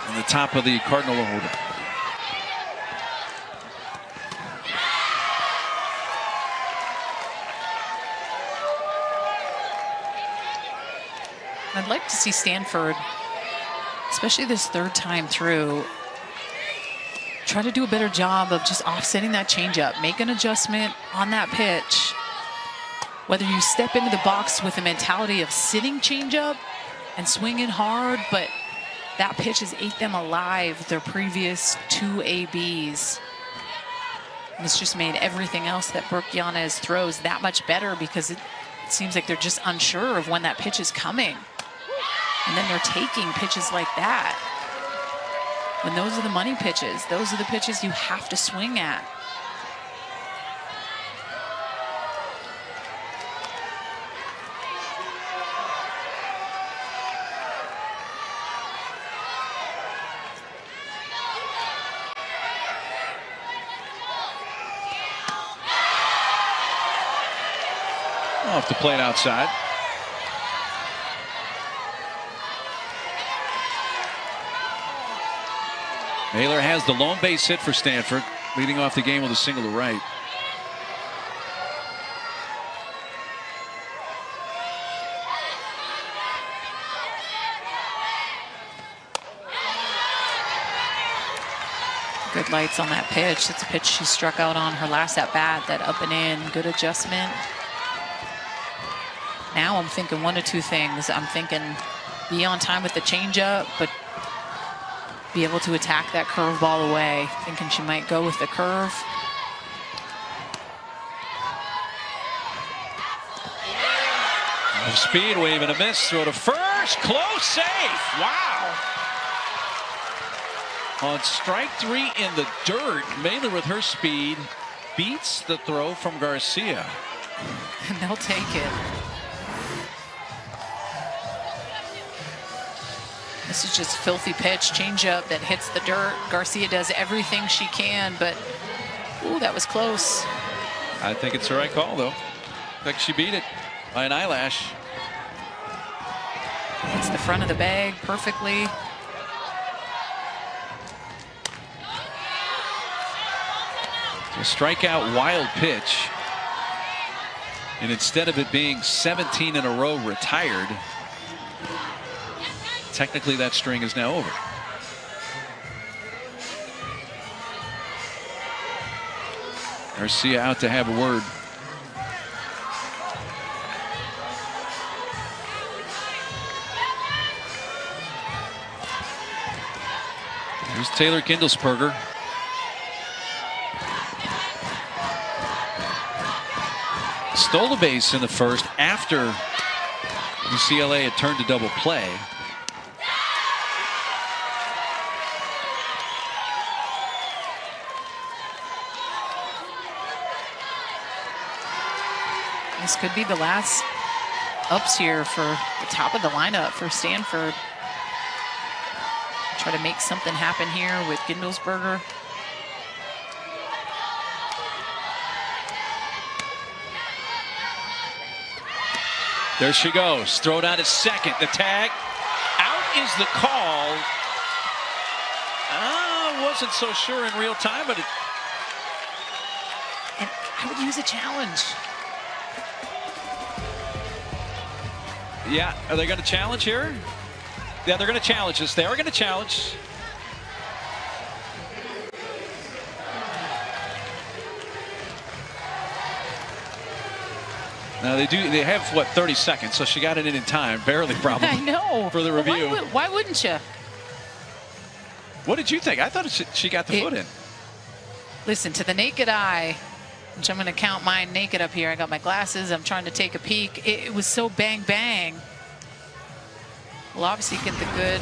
on the top of the Cardinal order. I'd like to see Stanford, especially this 3rd time through, try to do a better job of just offsetting that changeup, make an adjustment on that pitch. Whether you step into the box with a mentality of sitting changeup and swinging hard, but that pitch has ate them alive their previous 2 ABs. And it's just made everything else that Brooke Yanez throws that much better, because it seems like they're just unsure of when that pitch is coming. And then they're taking pitches like that. When those are the money pitches, those are the pitches you have to swing at. Off the plate outside. Naylor has the lone base hit for Stanford, leading off the game with a single to right. Good lights on that pitch. It's a pitch she struck out on her last at bat. That up and in, good adjustment. Now I'm thinking one of two things. I'm thinking be on time with the changeup, but be able to attack that curveball away. Thinking she might go with the curve. Speed, wave and a miss. Throw to first. Close, safe. Wow. On strike 3 in the dirt, Naylor with her speed beats the throw from Garcia. And they'll take it. This is just filthy pitch, changeup that hits the dirt. Garcia does everything she can, but ooh, that was close. I think it's the right call, though. Like she beat it by an eyelash. Hits the front of the bag perfectly. A strikeout wild pitch. And instead of it being 17 in a row retired, technically that string is now over. Garcia out to have a word. Here's Taylor Kindlesperger. Stole the base in the first after UCLA had turned to double play. This could be the last ups here for the top of the lineup for Stanford. Try to make something happen here with Kindlesperger. There she goes. Throw down to second. The tag. Out is the call. Wasn't so sure in real time, but and I would use a challenge. Yeah, are they going to challenge here? Yeah, they're going to challenge this. They are going to challenge. Now they have what, 30 seconds, so she got it in time, barely probably. I know. For the review. Why wouldn't you? What did you think? I thought she got the foot in. Listen, to the naked eye, which I'm going to count mine naked up here. I got my glasses. I'm trying to take a peek. It was so bang bang. We'll obviously get the good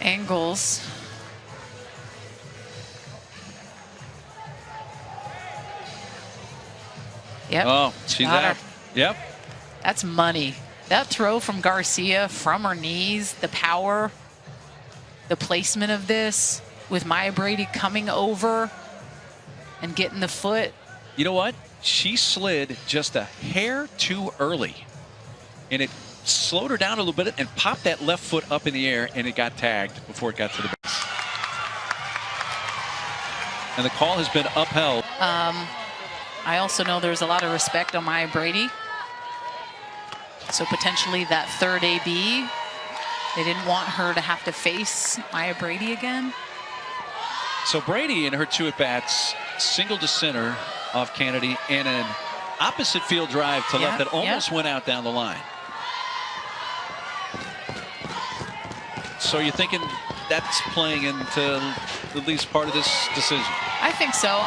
angles. Yep. Oh, she's out. Yep. That's money. That throw from Garcia from her knees, the power, the placement of this with Maya Brady coming over and getting the foot. You know what? She slid just a hair too early. And it slowed her down a little bit and popped that left foot up in the air, and it got tagged before it got to the base. And the call has been upheld. I also know there's a lot of respect on Maya Brady. So potentially that third AB, they didn't want her to have to face Maya Brady again. So Brady in her 2 at-bats, single to center off Kennedy and an opposite field drive to left that almost went out down the line. So you're thinking that's playing into at least part of this decision? I think so.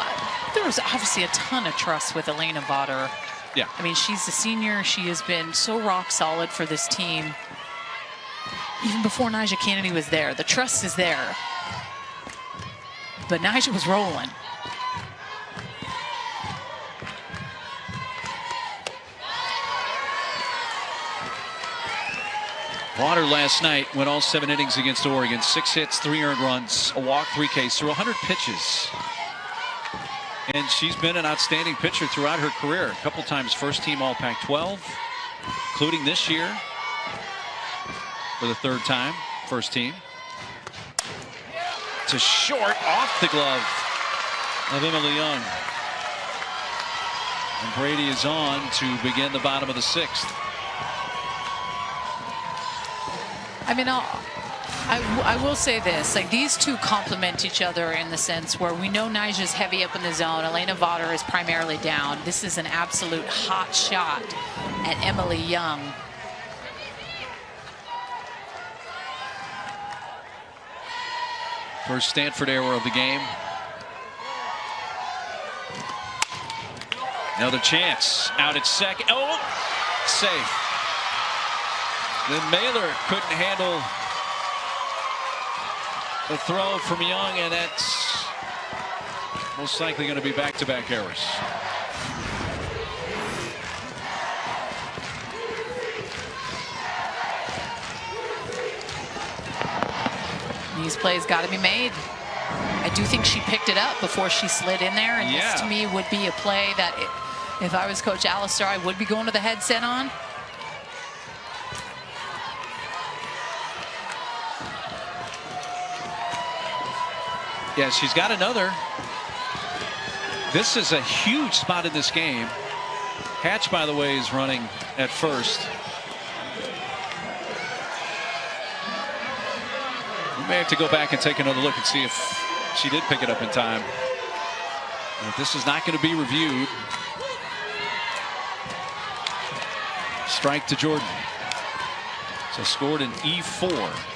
There was obviously a ton of trust with Elena Vaughter. Yeah. I mean, she's a senior. She has been so rock solid for this team. Even before Nyjah Kennedy was there, the trust is there. But Nyjah was rolling. Vaughter last night went all 7 innings against Oregon. 6 hits, 3 earned runs, a walk, 3 Ks, through 100 pitches. And she's been an outstanding pitcher throughout her career. A couple times first team All Pac-12, including this year for the third time, first team. To short, off the glove of Emily Young. And Brady is on to begin the bottom of the 6th. I mean, I will say this, like these two complement each other in the sense where we know Nija's heavy up in the zone. Elena Vaughter is primarily down. This is an absolute hot shot at Emily Young. First Stanford error of the game. Another chance out at second. Oh, safe. Then Mailer couldn't handle the throw from Young, and that's most likely going to be back-to-back errors. These plays got to be made. I do think she picked it up before she slid in there, and this to me would be a play that if I was Coach Allister, I would be going to the headset on. Yeah, she's got another. This is a huge spot in this game. Hatch, by the way, is running at first. We may have to go back and take another look and see if she did pick it up in time. But this is not going to be reviewed. Strike to Jordan. So scored an E4.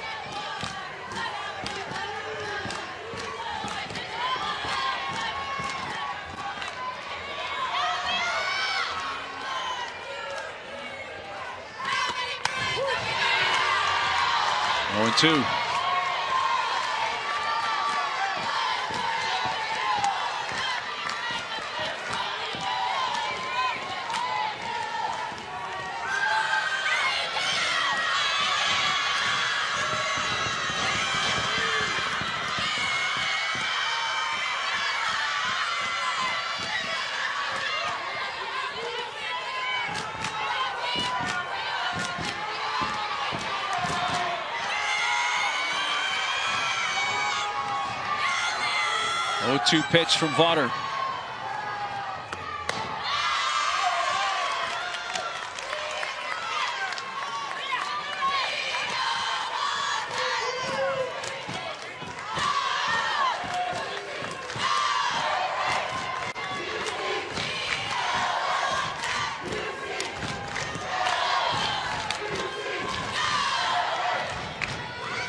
Oh, 2. Oh, 2 pitch from Vaughter.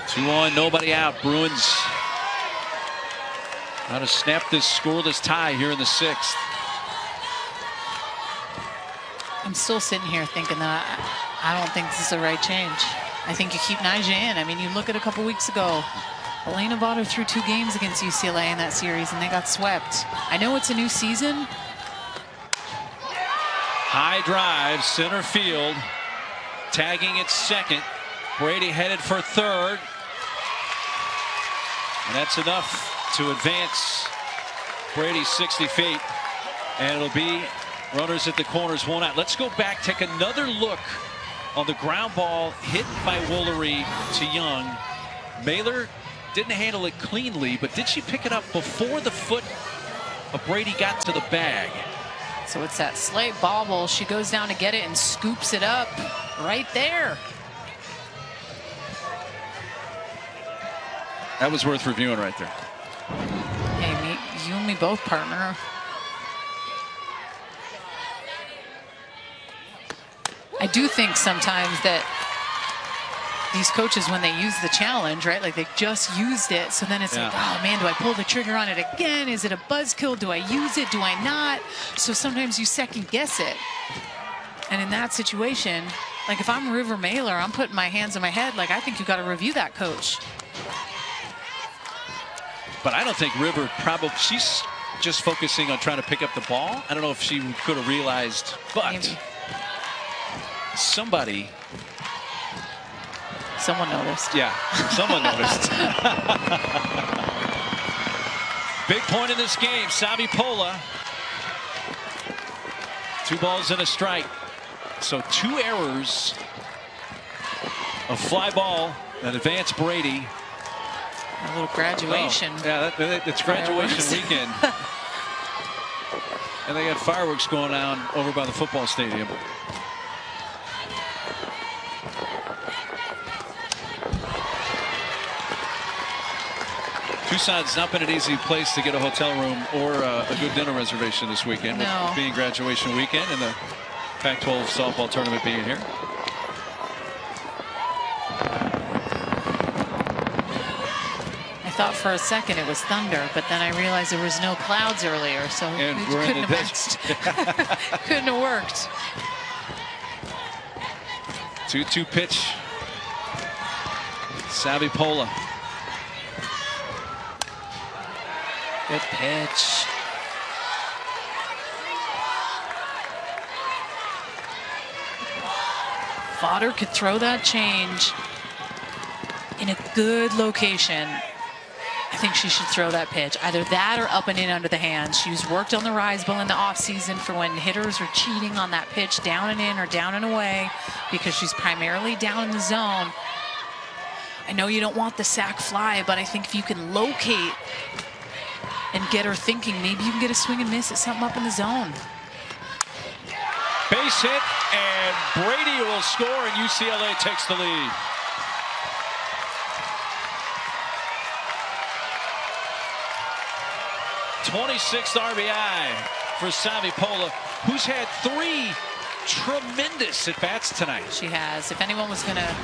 Two on, nobody out. Bruins how to snap this scoreless tie here in the 6th. I'm still sitting here thinking that I don't think this is the right change. I think you keep Nija in. I mean, you look at a couple weeks ago, Elena Vaughter threw 2 games against UCLA in that series, and they got swept. I know it's a new season. High drive, center field, tagging at second. Brady headed for third. And that's enough to advance Brady 60 feet. And it'll be runners at the corners, 1 out. Let's go back, take another look on the ground ball hit by Woolery to Young. Mailer didn't handle it cleanly, but did she pick it up before the foot of Brady got to the bag? So it's that slight bobble. She goes down to get it and scoops it up right there. That was worth reviewing right there. Hey, you and me both, partner. I do think sometimes that these coaches, when they use the challenge, right, like they just used it, so then it's like, oh man, do I pull the trigger on it again? Is it a buzzkill? Do I use it? Do I not? So sometimes you second guess it. And in that situation, like if I'm River Mailer, I'm putting my hands on my head, like I think you got to review that, coach. But I don't think River probably, she's just focusing on trying to pick up the ball. I don't know if she could have realized, but maybe. Someone noticed. Yeah, someone noticed. Big play. point in this game. Savipola. 2 balls and a strike. So 2 errors. A fly ball that advanced Brady. A little graduation. Oh, yeah, it's graduation weekend. And they got fireworks going on over by the football stadium. Tucson's not been an easy place to get a hotel room or a good dinner reservation this weekend. No. With being graduation weekend and the Pac-12 softball tournament being here. I thought for a second it was thunder, but then I realized there was no clouds earlier, so And it we're in couldn't the have matched. Couldn't have worked. 2-2 pitch. Savipola. Good pitch. Fodder could throw that change in a good location. I think she should throw that pitch. Either that or up and in under the hands. She's worked on the rise ball in the offseason for when hitters are cheating on that pitch down and in or down and away, because she's primarily down in the zone. I know you don't want the sac fly, but I think if you can locate and get her thinking, maybe you can get a swing and miss at something up in the zone. Base hit, and Brady will score, and UCLA takes the lead. '26th RBI for Savipola, who's had 3 tremendous at-bats tonight. She has. If anyone was going to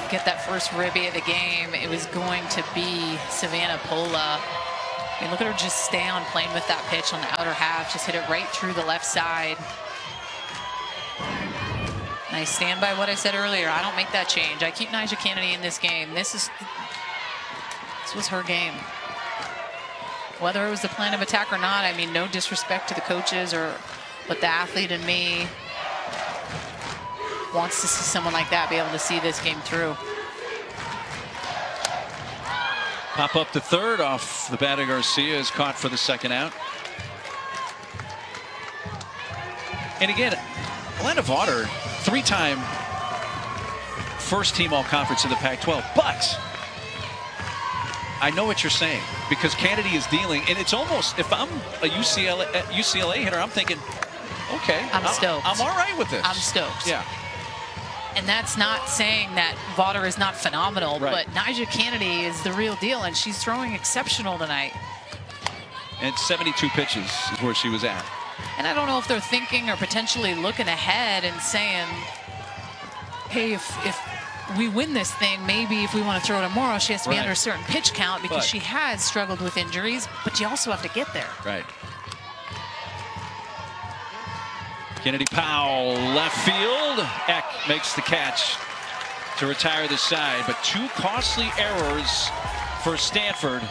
get that first ribby of the game, it was going to be Savannah Pola. I mean, look at her just stay on playing with that pitch on the outer half. Just hit it right through the left side. And I stand by what I said earlier. I don't make that change. I keep Nyjah Kennedy in this game. This was her game. Whether it was the plan of attack or not, I mean, no disrespect to the coaches, but the athlete in me wants to see someone like that be able to see this game through. Pop up to third off the bat of Garcia is caught for the second out. And again, Atlanta Vaughter, 3-time first team all-conference in the Pac-12, but I know what you're saying, because Kennedy is dealing, and it's almost, if I'm a UCLA hitter, I'm thinking, okay, I'm stoked. I'm all right with this. I'm stoked. Yeah. And that's not saying that Vaughter is not phenomenal, Right. but Nyjah Kennedy is the real deal, and she's throwing exceptional tonight. And 72 pitches is where she was at. And I don't know if they're thinking or potentially looking ahead and saying, hey, if we win this thing, maybe if we want to throw tomorrow, she has to be Right. under a certain pitch count, because But she has struggled with injuries, but you also have to get there. Right. Kennedy Powell, left field. Eck makes the catch to retire the side, but 2 costly errors for Stanford.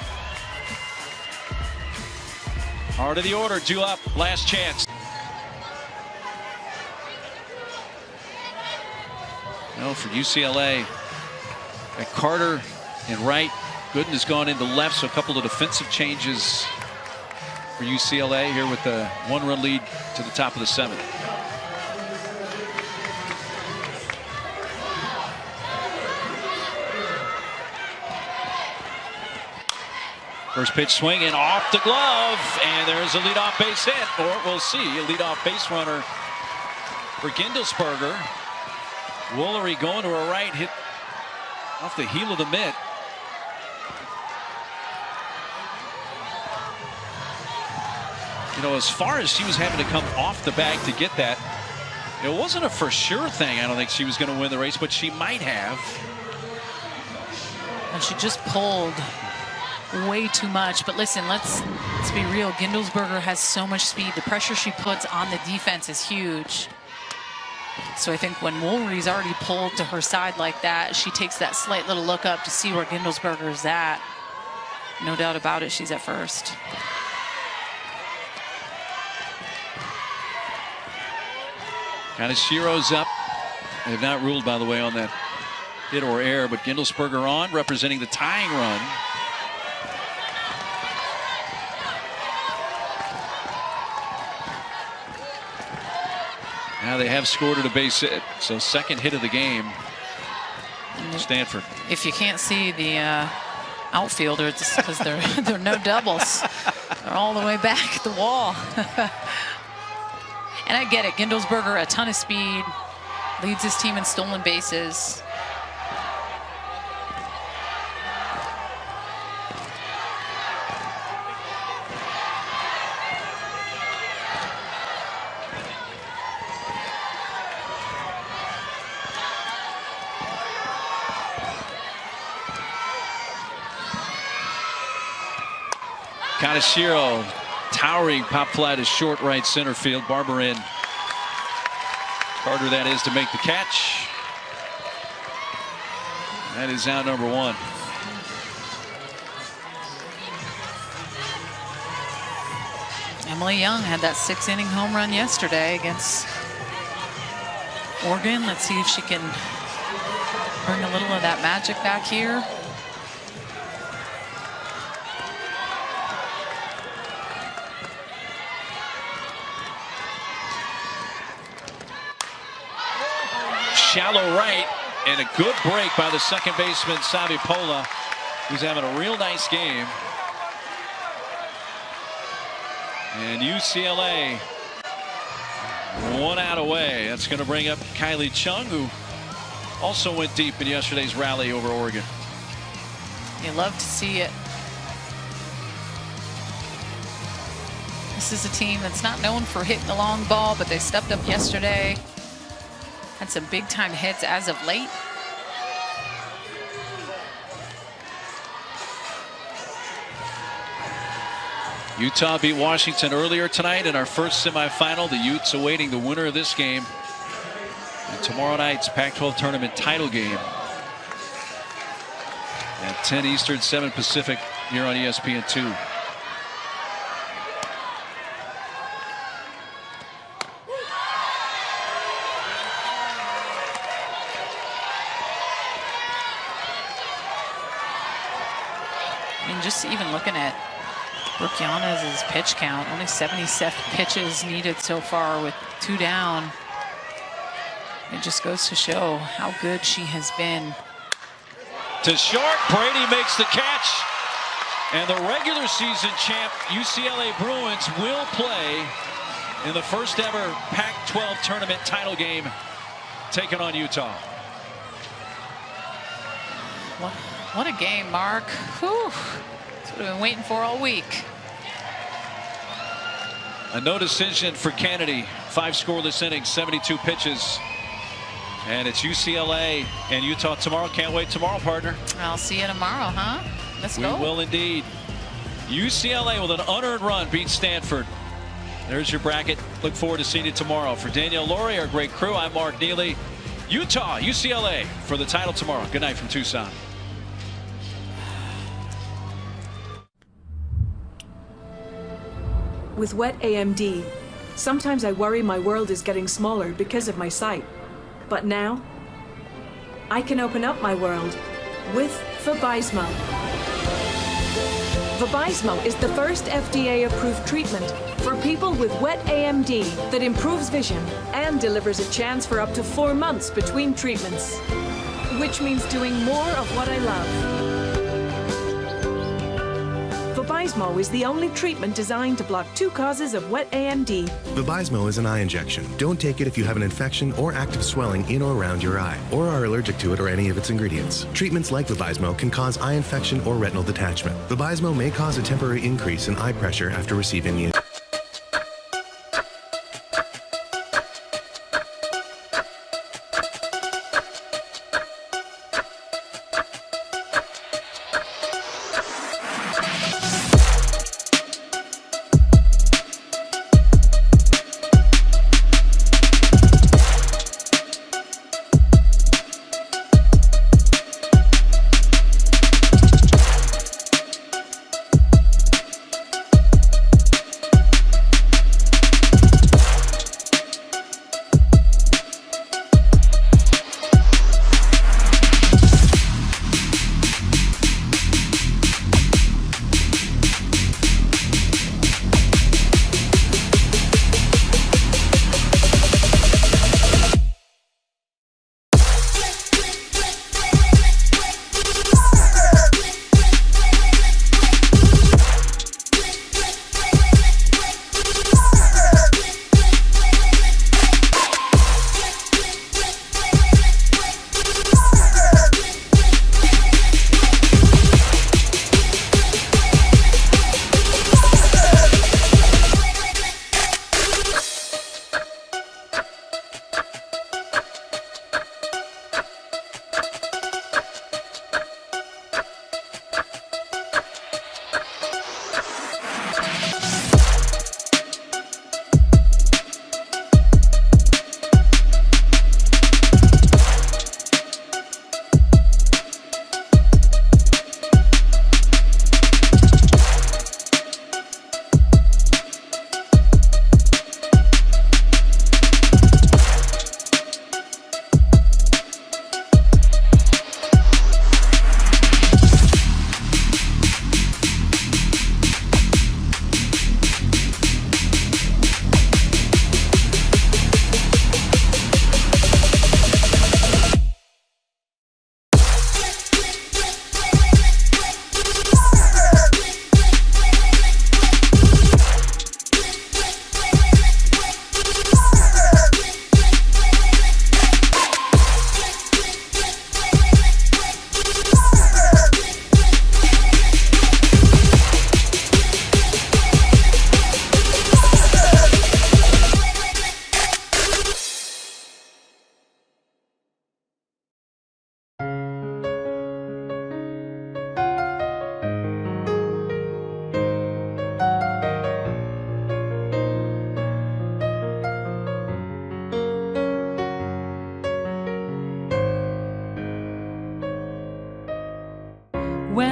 Heart of the order, due up, last chance. No, for UCLA, got Carter in right. Gooden has gone into left, so a couple of defensive changes for UCLA here with the 1-run lead to the top of the 7th. First pitch swing and off the glove, and there's a leadoff base hit, or we'll see a leadoff base runner for Gindelsberger. Woolery going to her right, hit off the heel of the mitt. You know, as far as she was having to come off the bag to get that, it wasn't a for sure thing. I don't think she was going to win the race, but she might have. And she just pulled way too much. But listen, let's be real. Gindelsberger has so much speed. The pressure she puts on the defense is huge. So I think when Woolery's already pulled to her side like that, she takes that slight little look up to see where Gindelsberger is at. No doubt about it, she's at first. Kanashiro's up. They have not ruled, by the way, on that hit or error, but Gindelsberger on, representing the tying run. Now they have scored at a base hit, so second hit of the game. Stanford. If you can't see the outfielder, it's because they're no doubles. They're all the way back at the wall. And I get it. Gindelsberger, a ton of speed, leads his team in stolen bases. Kaneshiro, towering pop fly to short right center field. Barber in. Carter, that is, to make the catch. That is out number one. Emily Young had that 6-inning home run yesterday against Oregon. Let's see if she can bring a little of that magic back here. Shallow right, and a good break by the second baseman, Savipola, who's having a real nice game. And UCLA 1 out away. That's going to bring up Kylie Chung, who also went deep in yesterday's rally over Oregon. You love to see it. This is a team that's not known for hitting the long ball, but they stepped up yesterday. Had some big time hits as of late. Utah beat Washington earlier tonight in our first semifinal. The Utes awaiting the winner of this game. And tomorrow night's Pac-12 tournament title game at 10 Eastern, 7 Pacific here on ESPN2. Just even looking at Brooke Yanez's pitch count, only 77 pitches needed so far with 2 down. It just goes to show how good she has been. To short, Brady makes the catch. And the regular season champ UCLA Bruins will play in the first ever Pac-12 tournament title game, taking on Utah. What a game, Mark. Whew. That's what we've been waiting for all week. A no decision for Kennedy. 5 scoreless innings, 72 pitches. And it's UCLA and Utah tomorrow. Can't wait tomorrow, partner. I'll see you tomorrow, huh? Let's go. We will indeed. UCLA with an unearned run beats Stanford. There's your bracket. Look forward to seeing you tomorrow. For Danielle Laurie, our great crew, I'm Mark Neely. Utah, UCLA for the title tomorrow. Good night from Tucson. With wet AMD, sometimes I worry my world is getting smaller because of my sight. But now, I can open up my world with Vabysmo. Vabysmo is the first FDA-approved treatment for people with wet AMD that improves vision and delivers a chance for up to 4 months between treatments, which means doing more of what I love. Vabysmo is the only treatment designed to block 2 causes of wet AMD. Vabysmo is an eye injection. Don't take it if you have an infection or active swelling in or around your eye, or are allergic to it or any of its ingredients. Treatments like Vabysmo can cause eye infection or retinal detachment. Vabysmo may cause a temporary increase in eye pressure after receiving the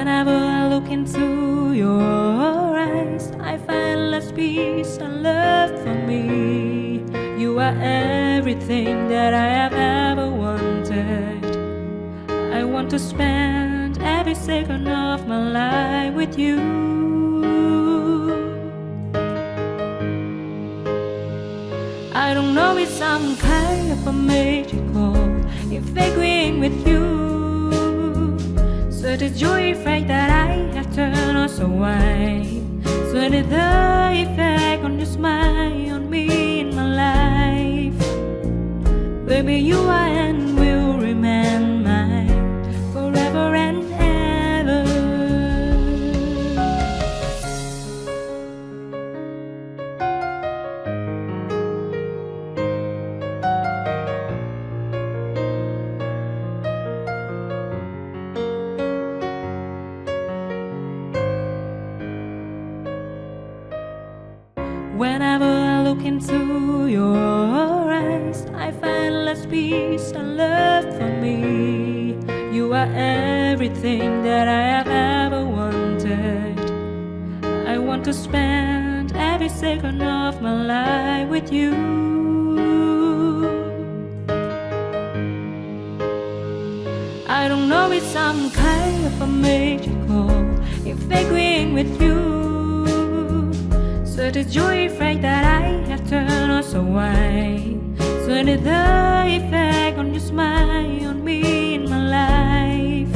Whenever I look into your eyes, I find less peace and love for me. You are everything that I have ever wanted. I want to spend every second of my life with you. I don't know if some kind of a magical if agreeing with you. So the joy effect that I have turned us away. So did the effect on your smile on me in my life. Baby, you are and will remain mine forever and ever. Whenever I look into your eyes, I find less peace and love for me. You are everything that I have ever wanted. I want to spend every second of my life with you. I don't know if some kind of a magical if agreeing with you. So the joy effect that I have turned us away. So did the effect on your smile on me in my life.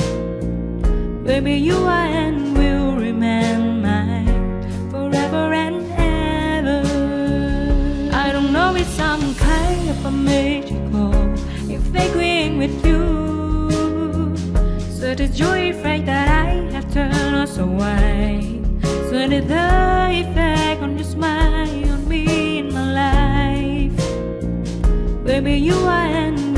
Baby, you are and will remain mine forever and ever. I don't know if some kind of a magical if agreeing with you. So the joy effect that I have turned us away. So did the effect on your smile on me in my life. Baby, you are and